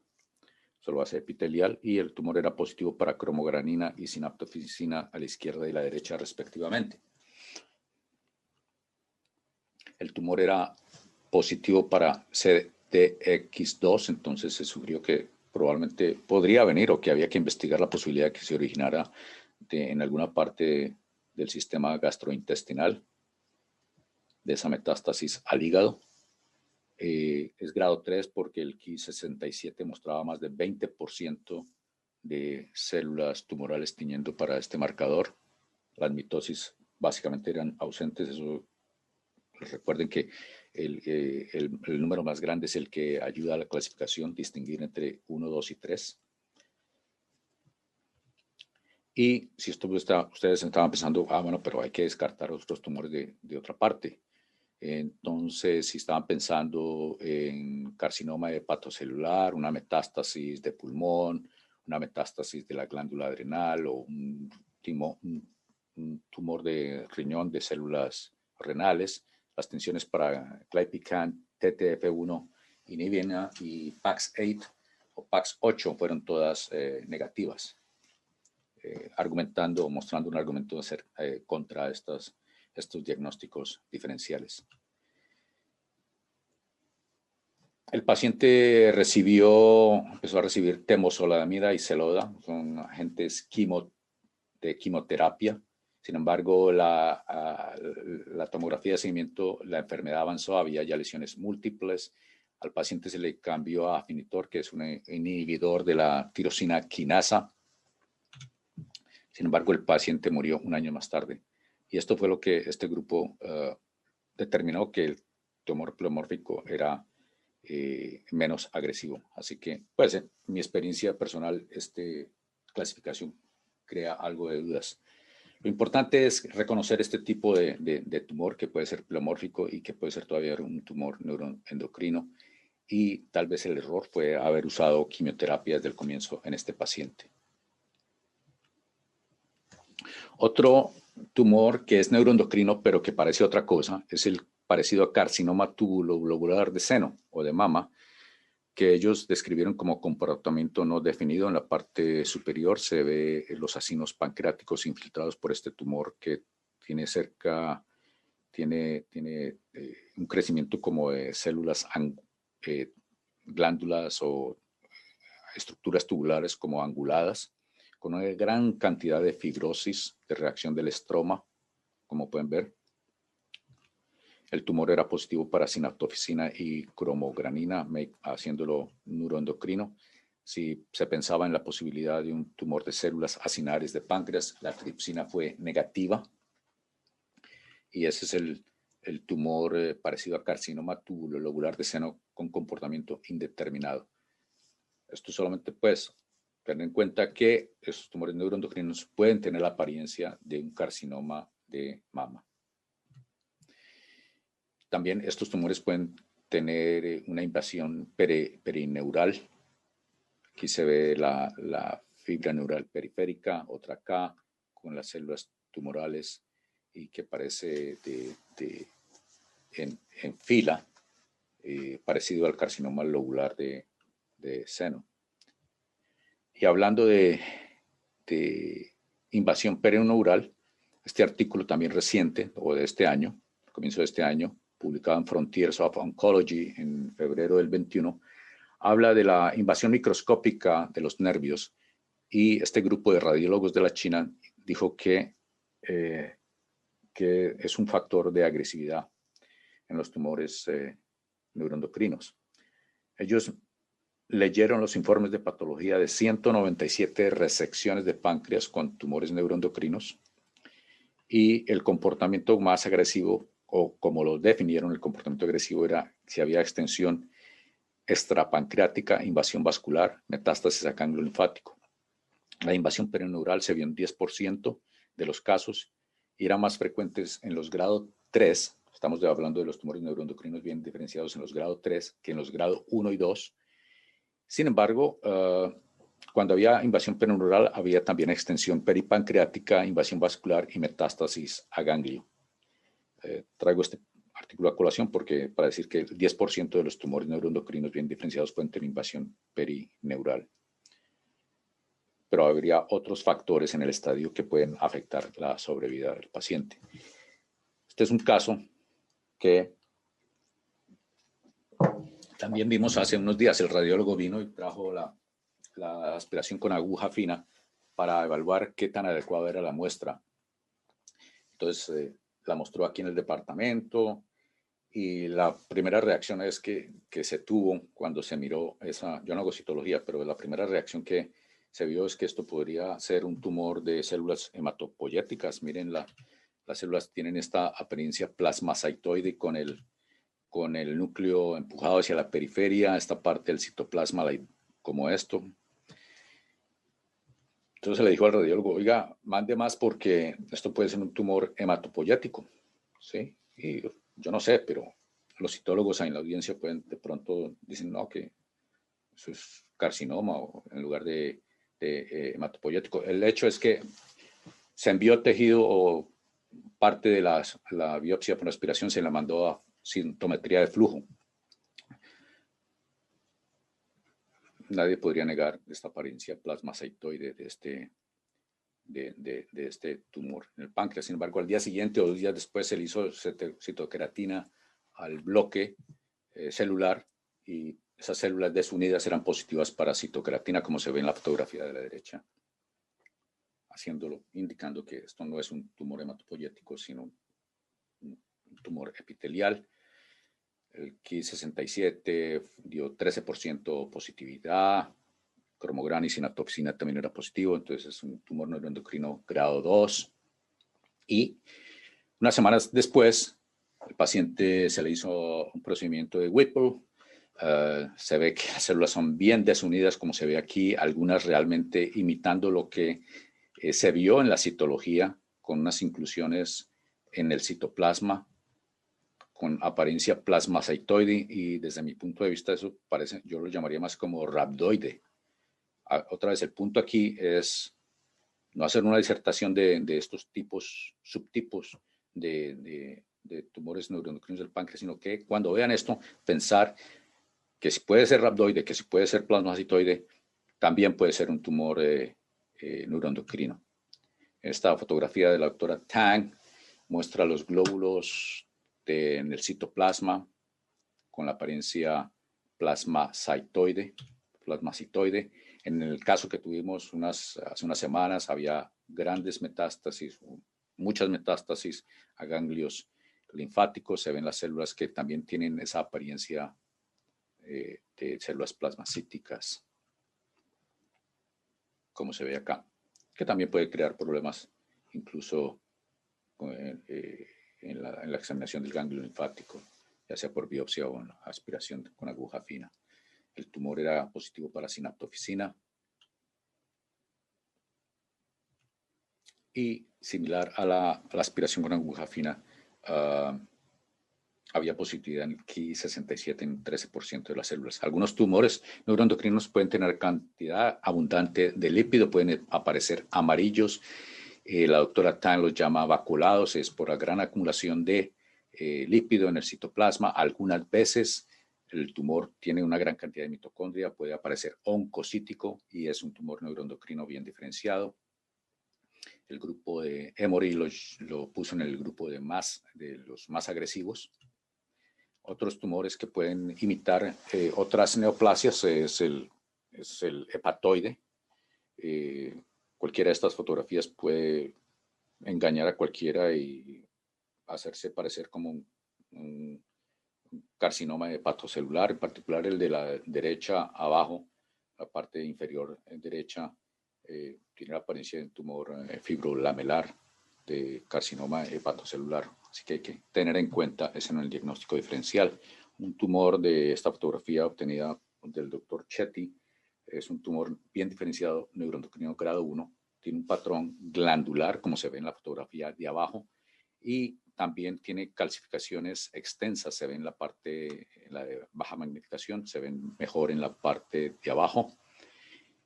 Solo base epitelial, y el tumor era positivo para cromogranina y sinaptofisina a la izquierda y la derecha respectivamente. El tumor era positivo para CDX2, entonces se sugirió que probablemente podría venir, o que había que investigar la posibilidad de que se originara en alguna parte del sistema gastrointestinal, de esa metástasis al hígado. Es grado 3 porque el Ki67 mostraba más del 20% de células tumorales tiñendo para este marcador. Las mitosis básicamente eran ausentes. Eso, recuerden que el número más grande es el que ayuda a la clasificación, distinguir entre 1, 2 y 3. Y si ustedes estaban pensando, bueno, pero hay que descartar otros tumores de otra parte. Entonces, si estaban pensando en carcinoma hepatocelular, una metástasis de pulmón, una metástasis de la glándula adrenal o un tumor de riñón de células renales, las tensiones para Clypican, TTF1, inhibina y PAX8 o PAX8 fueron todas negativas, mostrando un argumento contra estos diagnósticos diferenciales. El paciente empezó a recibir temozolomida y Xeloda, son agentes de quimioterapia. Sin embargo, la tomografía de seguimiento, la enfermedad avanzó, había ya lesiones múltiples. Al paciente se le cambió a Afinitor, que es un inhibidor de la tirosina quinasa. Sin embargo, el paciente murió un año más tarde. Y esto fue lo que este grupo determinó, que el tumor pleomórfico era menos agresivo. Así que, pues, en mi experiencia personal, esta clasificación crea algo de dudas. Lo importante es reconocer este tipo de tumor, que puede ser pleomórfico y que puede ser todavía un tumor neuroendocrino. Y tal vez el error fue haber usado quimioterapia desde el comienzo en este paciente. Otro tumor que es neuroendocrino, pero que parece otra cosa, es el parecido a carcinoma tubulogular de seno o de mama, que ellos describieron como comportamiento no definido. En la parte superior se ve los acinos pancreáticos infiltrados por este tumor, que tiene un crecimiento como de células, glándulas o estructuras tubulares como anguladas, con una gran cantidad de fibrosis, de reacción del estroma, como pueden ver. El tumor era positivo para sinaptofisina y cromogranina, haciéndolo neuroendocrino. Si se pensaba en la posibilidad de un tumor de células acinares de páncreas, la tripsina fue negativa. Y ese es el tumor parecido a carcinoma tubulogular de seno con comportamiento indeterminado. Esto solamente, pues, tener en cuenta que esos tumores neuroendocrinos pueden tener la apariencia de un carcinoma de mama. También estos tumores pueden tener una invasión perineural. Aquí se ve la fibra neural periférica, otra acá, con las células tumorales y que parece en fila, parecido al carcinoma lobular de seno. Y hablando de invasión perineural, este artículo también reciente, o de este año, comienzo de este año, publicado en Frontiers of Oncology en febrero del 21, habla de la invasión microscópica de los nervios, y este grupo de radiólogos de la China dijo que es un factor de agresividad en los tumores neuroendocrinos. Ellos leyeron los informes de patología de 197 resecciones de páncreas con tumores neuroendocrinos, y el comportamiento más agresivo, o como lo definieron, el comportamiento agresivo era si había extensión extrapancreática, invasión vascular, metástasis a ganglio linfático. La invasión perineural se vio en 10% de los casos y eran más frecuentes en los grado 3, estamos hablando de los tumores neuroendocrinos bien diferenciados en los grado 3 que en los grado 1 y 2. Sin embargo, cuando había invasión perineural, había también extensión peripancreática, invasión vascular y metástasis a ganglio. Traigo este artículo a colación para decir que el 10% de los tumores neuroendocrinos bien diferenciados pueden tener invasión perineural. Pero habría otros factores en el estadio que pueden afectar la sobrevida del paciente. Este es un caso que también vimos hace unos días. El radiólogo vino y trajo la aspiración con aguja fina para evaluar qué tan adecuada era la muestra. Entonces la mostró aquí en el departamento, y la primera reacción es que se tuvo cuando se miró esa, yo no hago citología, pero la primera reacción que se vio es que esto podría ser un tumor de células hematopoyéticas. Miren, las células tienen esta apariencia plasmacytoide con el núcleo empujado hacia la periferia, esta parte del citoplasma como esto. Entonces le dijo al radiólogo, oiga, mande más porque esto puede ser un tumor hematopoyético, ¿sí? Y yo no sé, pero los citólogos en la audiencia pueden de pronto dicen, no, que eso es carcinoma o en lugar de hematopoyético. El hecho es que se envió tejido o parte de la biopsia por aspiración, se la mandó a sintometría de flujo. Nadie podría negar esta apariencia plasmacytoide de este tumor en el páncreas. Sin embargo, al día siguiente o 2 días después se le hizo citoceratina al bloque celular y esas células desunidas eran positivas para citocreatina, como se ve en la fotografía de la derecha, indicando que esto no es un tumor hematopoyético, sino un tumor epitelial. El Ki-67 dio 13% positividad, cromogran y sinatoxina también era positivo, entonces es un tumor neuroendocrino grado 2. Y unas semanas después, el paciente se le hizo un procedimiento de Whipple. Se ve que las células son bien desunidas, como se ve aquí, algunas realmente imitando lo que se vio en la citología, con unas inclusiones en el citoplasma, con apariencia plasmacytoide, y desde mi punto de vista eso parece, yo lo llamaría más como rhabdoide. Otra vez, el punto aquí es no hacer una disertación de estos subtipos de tumores neuroendocrinos del páncreas, sino que cuando vean esto, pensar que si puede ser rhabdoide, que si puede ser plasmacytoide, también puede ser un tumor neuroendocrino. Esta fotografía de la doctora Tang muestra los glóbulos en el citoplasma con la apariencia plasmacytoide. En el caso que tuvimos hace unas semanas, había grandes metástasis, muchas metástasis a ganglios linfáticos. Se ven las células que también tienen esa apariencia de células plasmacíticas, como se ve acá, que también puede crear problemas incluso en la examinación del ganglio linfático, ya sea por biopsia o en aspiración con aguja fina. El tumor era positivo para sinaptofisina y similar a la aspiración con aguja fina, había positividad en el Ki-67 en 13% de las células. Algunos tumores neuroendocrinos pueden tener cantidad abundante de lípido, pueden aparecer amarillos. La doctora Tang los llama vaculados, es por la gran acumulación de lípido en el citoplasma. Algunas veces el tumor tiene una gran cantidad de mitocondria, puede aparecer oncocítico y es un tumor neuroendocrino bien diferenciado. El grupo de Emory lo puso en el grupo de los más agresivos. Otros tumores que pueden imitar otras neoplasias es el hepatoide. Cualquiera de estas fotografías puede engañar a cualquiera y hacerse parecer como un carcinoma hepatocelular, en particular el de la derecha abajo, la parte inferior derecha, tiene la apariencia de un tumor fibrolamelar de carcinoma hepatocelular. Así que hay que tener en cuenta eso en el diagnóstico diferencial. Un tumor de esta fotografía obtenida del doctor Chetty es un tumor bien diferenciado, neuroendocrino grado 1, tiene un patrón glandular, como se ve en la fotografía de abajo, y también tiene calcificaciones extensas, se ve en la parte la de baja magnificación, se ven mejor en la parte de abajo.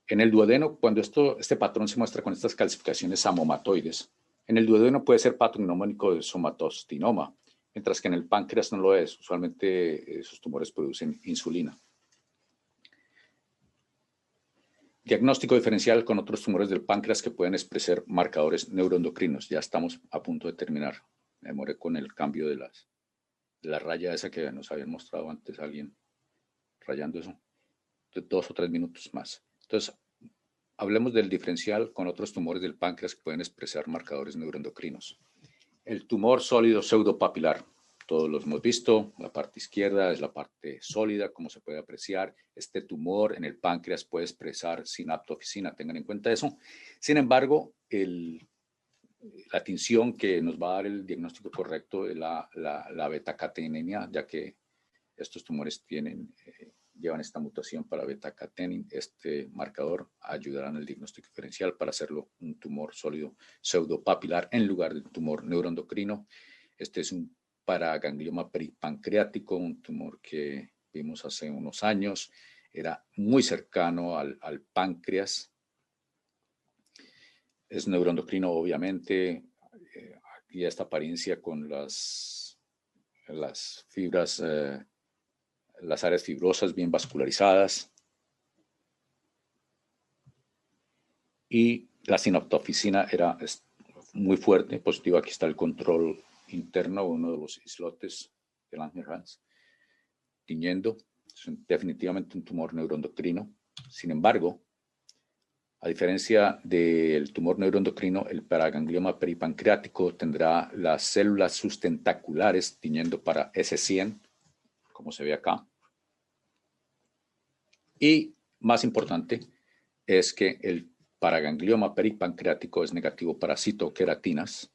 En el duodeno, cuando este patrón se muestra con estas calcificaciones amomatoides, en el duodeno puede ser patognomónico de somatostinoma, mientras que en el páncreas no lo es. Usualmente esos tumores producen insulina. Diagnóstico diferencial con otros tumores del páncreas que pueden expresar marcadores neuroendocrinos. Ya estamos a punto de terminar. Me demoré con el cambio de la raya esa que nos habían mostrado antes, alguien rayando eso. 2 o 3 minutos más. Entonces, hablemos del diferencial con otros tumores del páncreas que pueden expresar marcadores neuroendocrinos. El tumor sólido pseudopapilar, todos los hemos visto, la parte izquierda es la parte sólida, como se puede apreciar. Este tumor en el páncreas puede expresar sinaptofisina, tengan en cuenta eso. Sin embargo, la tinción que nos va a dar el diagnóstico correcto es la beta-catenemia, ya que estos tumores llevan esta mutación para beta-catenin. Este marcador ayudará en el diagnóstico diferencial para hacerlo un tumor sólido pseudopapilar en lugar de un tumor neuroendocrino. Este es un paraganglioma peripancreático, un tumor que vimos hace unos años. Era muy cercano al páncreas. Es neuroendocrino, obviamente. Aquí esta apariencia con las fibras, las áreas fibrosas bien vascularizadas. Y la sinaptofisina era muy fuerte, positivo. Aquí está el control interno, uno de los islotes de Langerhans, tiñendo. definitivamente un tumor neuroendocrino. Sin embargo, a diferencia del tumor neuroendocrino, el paraganglioma peripancreático tendrá las células sustentaculares tiñendo para S100, como se ve acá. Y más importante es que el paraganglioma peripancreático es negativo para citoqueratinas,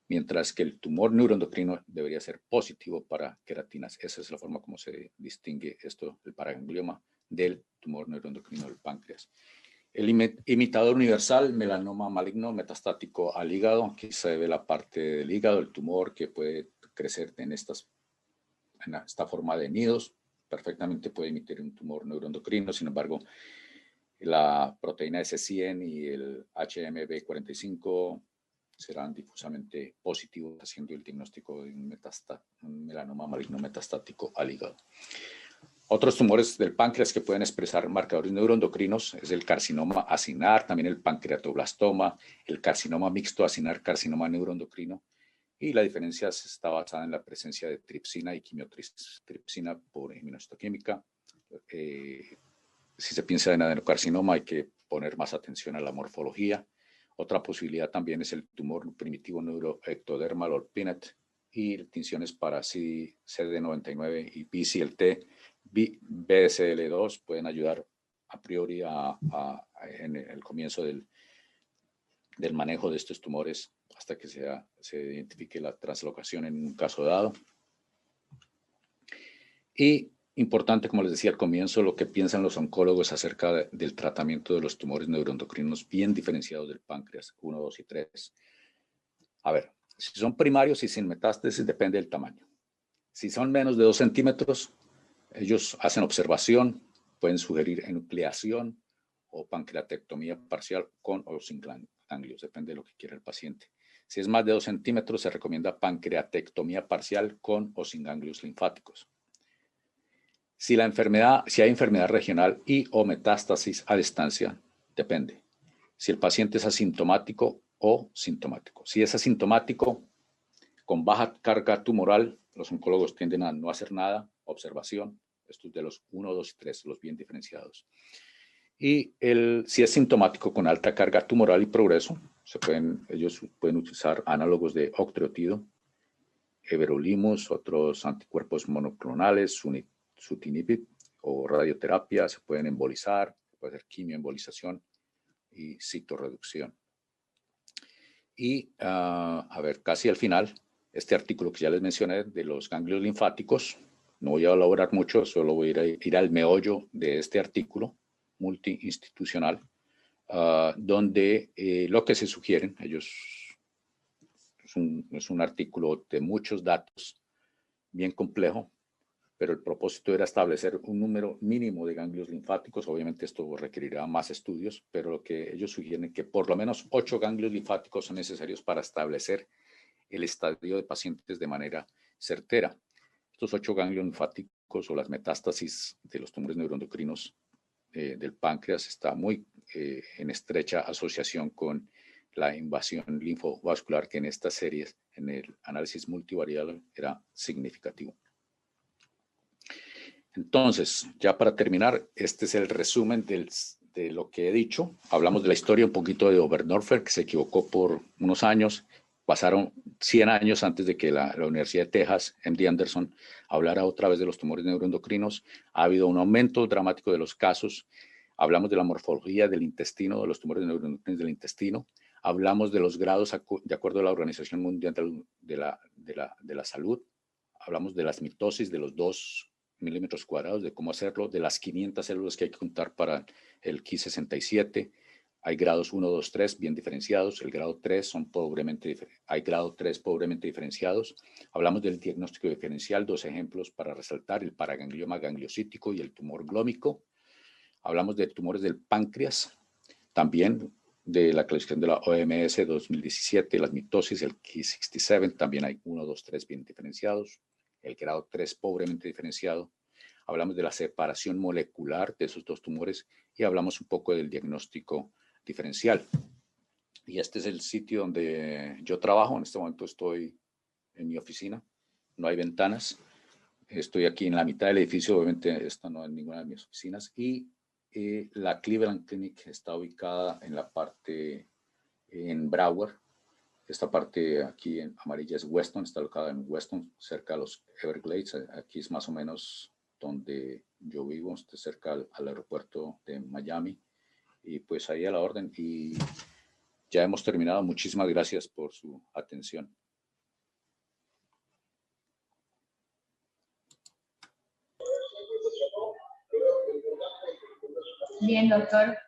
mientras que el tumor neuroendocrino debería ser positivo para queratinas. Esa es la forma como se distingue esto, el paraganglioma del tumor neuroendocrino del páncreas. El imitador universal, melanoma maligno metastático al hígado. Aquí se ve la parte del hígado, el tumor que puede crecer en esta forma de nidos. Perfectamente puede emitir un tumor neuroendocrino. Sin embargo, la proteína S100 y el HMB45 serán difusamente positivos, haciendo el diagnóstico de un melanoma maligno metastático al hígado. Otros tumores del páncreas que pueden expresar marcadores neuroendocrinos es el carcinoma acinar, también el pancreatoblastoma, el carcinoma mixto acinar, carcinoma neuroendocrino. Y la diferencia está basada en la presencia de tripsina y quimiotripsina por inmunohistoquímica. Si se piensa en adenocarcinoma, hay que poner más atención a la morfología. Otra posibilidad también es el tumor primitivo neuroectodermal o PINET y tinciones para CD99 y BCLT. BSL2 pueden ayudar a priori en el comienzo del manejo de estos tumores hasta que se identifique la translocación en un caso dado. Y importante, como les decía al comienzo, lo que piensan los oncólogos acerca del tratamiento de los tumores neuroendocrinos bien diferenciados del páncreas 1, 2 y 3. A ver, si son primarios y sin metástasis, depende del tamaño. Si son menos de 2 centímetros, ellos hacen observación, pueden sugerir enucleación o pancreatectomía parcial con o sin ganglios, depende de lo que quiera el paciente. Si es más de 2 centímetros, se recomienda pancreatectomía parcial con o sin ganglios linfáticos. Si hay enfermedad regional y o metástasis a distancia, depende. Si el paciente es asintomático o sintomático. Si es asintomático, con baja carga tumoral, los oncólogos tienden a no hacer nada, observación, estos de los 1, 2 y 3, los bien diferenciados. Y si es sintomático con alta carga tumoral y progreso, ellos pueden utilizar análogos de octreotida, everolimus, otros anticuerpos monoclonales, sutinib o radioterapia, se pueden embolizar, puede ser quimioembolización y citorreducción. Y, a ver, casi al final, este artículo que ya les mencioné de los ganglios linfáticos, no voy a elaborar mucho, solo voy a ir al meollo de este artículo multiinstitucional, donde lo que se sugieren, es un artículo de muchos datos, bien complejo, pero el propósito era establecer un número mínimo de ganglios linfáticos. Obviamente esto requerirá más estudios, pero lo que ellos sugieren es que por lo menos 8 ganglios linfáticos son necesarios para establecer el estadio de pacientes de manera certera. Estos 8 ganglios linfáticos o las metástasis de los tumores neuroendocrinos del páncreas está muy en estrecha asociación con la invasión linfovascular, que en estas series, en el análisis multivariable, era significativo. Entonces, ya para terminar, este es el resumen de lo que he dicho. Hablamos de la historia un poquito de Oberdorfer, que se equivocó por unos años. Pasaron 100 años antes de que la Universidad de Texas, MD Anderson, hablara otra vez de los tumores neuroendocrinos. Ha habido un aumento dramático de los casos. Hablamos de la morfología del intestino, de los tumores neuroendocrinos del intestino. Hablamos de los grados de acuerdo a la Organización Mundial de la Salud. Hablamos de las mitosis de los 2 milímetros cuadrados, de cómo hacerlo, de las 500 células que hay que contar para el Ki67. Hay grados 1, 2, 3 bien diferenciados. El grado 3 hay grado 3 pobremente diferenciados. Hablamos del diagnóstico diferencial, 2 ejemplos para resaltar: el paraganglioma gangliocítico y el tumor glómico. Hablamos de tumores del páncreas, también de la clasificación de la OMS 2017, las mitosis, el Ki67, también hay 1, 2, 3 bien diferenciados. El grado 3 pobremente diferenciado. Hablamos de la separación molecular de esos 2 tumores y hablamos un poco del diagnóstico diferencial. Y este es el sitio donde yo trabajo. En este momento estoy en mi oficina. No hay ventanas. Estoy aquí en la mitad del edificio, obviamente esta no es ninguna de mis oficinas, y la Cleveland Clinic está ubicada en la parte en Broward. Esta parte aquí en amarilla es Weston, está ubicada en Weston, cerca de los Everglades. Aquí es más o menos donde yo vivo, cerca al aeropuerto de Miami. Y pues ahí a la orden. Y ya hemos terminado. Muchísimas gracias por su atención. Bien, doctor.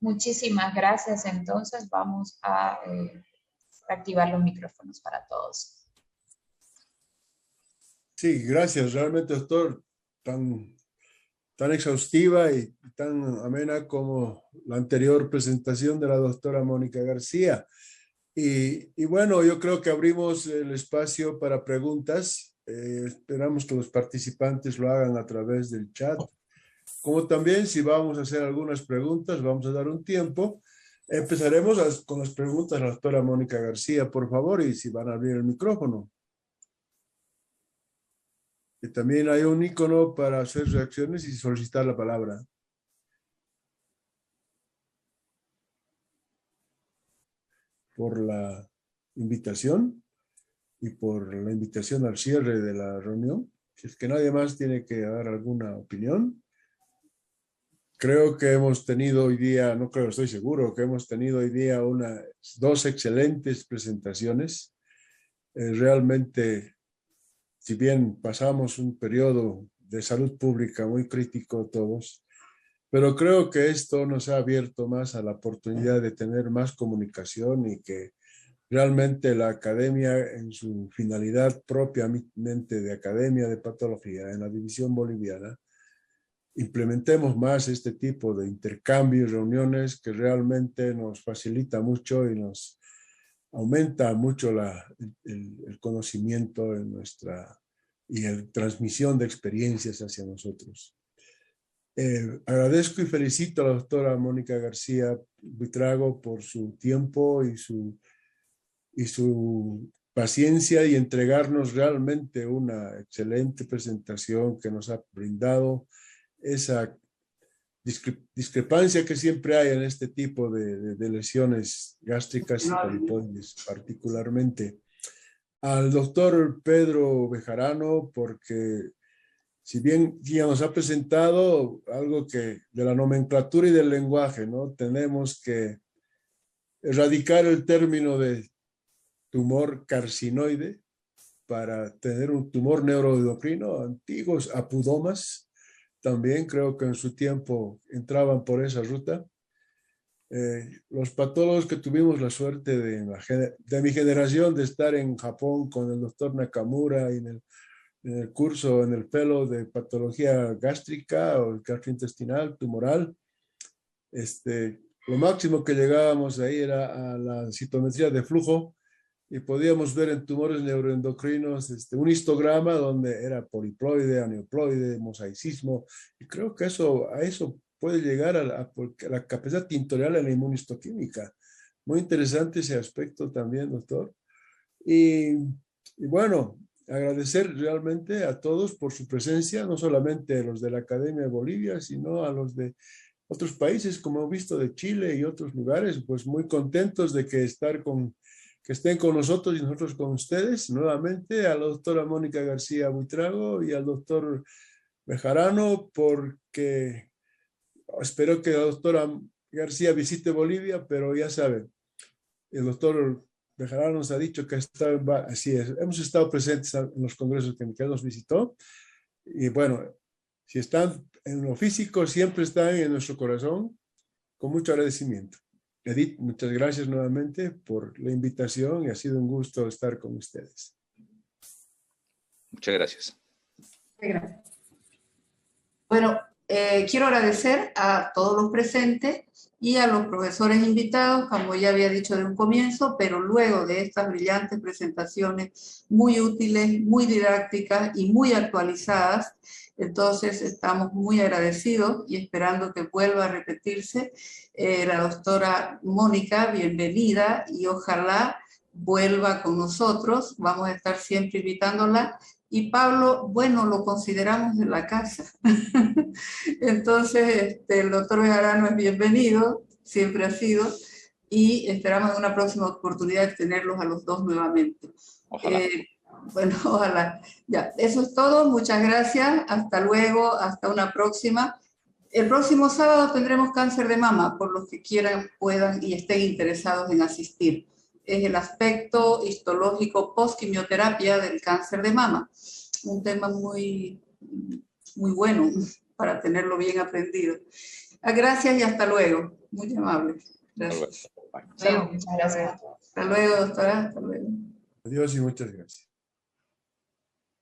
Muchísimas gracias. Entonces vamos a activar los micrófonos para todos. Sí, gracias. Realmente, doctor, tan exhaustiva y tan amena como la anterior presentación de la doctora Mónica García. Y bueno, yo creo que abrimos el espacio para preguntas. Esperamos que los participantes lo hagan a través del chat. Como también, si vamos a hacer algunas preguntas, vamos a dar un tiempo. Empezaremos con las preguntas a la doctora Mónica García, por favor, y si van a abrir el micrófono. Y también hay un icono para hacer reacciones y solicitar la palabra. Por la invitación y por la invitación al cierre de la reunión. Si es que nadie más tiene que dar alguna opinión. Creo que hemos tenido hoy día, no creo, estoy seguro que hemos tenido hoy día dos excelentes presentaciones. Realmente, si bien pasamos un periodo de salud pública muy crítico todos, pero creo que esto nos ha abierto más a la oportunidad de tener más comunicación y que realmente la academia en su finalidad propiamente de academia de patología en la división boliviana, implementemos más este tipo de intercambios, reuniones que realmente nos facilita mucho y nos aumenta mucho el conocimiento en y la transmisión de experiencias hacia nosotros. Agradezco y felicito a la doctora Mónica García Buitrago por su tiempo y su paciencia y entregarnos realmente una excelente presentación que nos ha brindado esa discrepancia que siempre hay en este tipo de lesiones gástricas y polipoides, particularmente. Al doctor Pedro Bejarano, porque si bien ya nos ha presentado algo que de la nomenclatura y del lenguaje, ¿no? Tenemos que erradicar el término de tumor carcinoide para tener un tumor neuroendocrino, antiguos apudomas. También creo que en su tiempo entraban por esa ruta. Los patólogos que tuvimos la suerte de mi generación de estar en Japón con el doctor Nakamura y en el curso, en el fellow de patología gástrica o gastrointestinal, tumoral, lo máximo que llegábamos ahí era a la citometría de flujo y podíamos ver en tumores neuroendocrinos un histograma donde era poliploide, aneuploide, mosaicismo, y creo que a eso puede llegar a la capacidad tintorial en la inmunistoquímica. Muy interesante ese aspecto también, doctor. Y bueno, agradecer realmente a todos por su presencia, no solamente a los de la Academia de Bolivia, sino a los de otros países, como hemos visto, de Chile y otros lugares, pues muy contentos de que estén con nosotros y nosotros con ustedes. Nuevamente a la doctora Mónica García Buitrago y al doctor Bejarano, porque espero que la doctora García visite Bolivia, pero ya saben, el doctor Bejarano nos ha dicho que así es, hemos estado presentes en los congresos que nos visitó, y bueno, si están en lo físico, siempre están en nuestro corazón, con mucho agradecimiento. Edith, muchas gracias nuevamente por la invitación y ha sido un gusto estar con ustedes. Muchas gracias. Gracias. Bueno, quiero agradecer a todos los presentes y a los profesores invitados, como ya había dicho de un comienzo, pero luego de estas brillantes presentaciones muy útiles, muy didácticas y muy actualizadas, entonces estamos muy agradecidos y esperando que vuelva a repetirse. La doctora Mónica, bienvenida y ojalá vuelva con nosotros. Vamos a estar siempre invitándola Y Pablo, bueno, lo consideramos de la casa. Entonces, el doctor Bejarano es bienvenido, siempre ha sido, y esperamos en una próxima oportunidad tenerlos a los dos nuevamente. Ojalá. Bueno, ojalá. Ya, eso es todo. Muchas gracias. Hasta luego. Hasta una próxima. El próximo sábado tendremos cáncer de mama, por los que quieran, puedan y estén interesados en asistir. Es el aspecto histológico post-quimioterapia del cáncer de mama. Un tema muy, muy bueno para tenerlo bien aprendido. Gracias y hasta luego. Muy amable. Gracias. Bye. Luego, muchas gracias. Hasta luego, doctora. Hasta luego. Adiós y muchas gracias.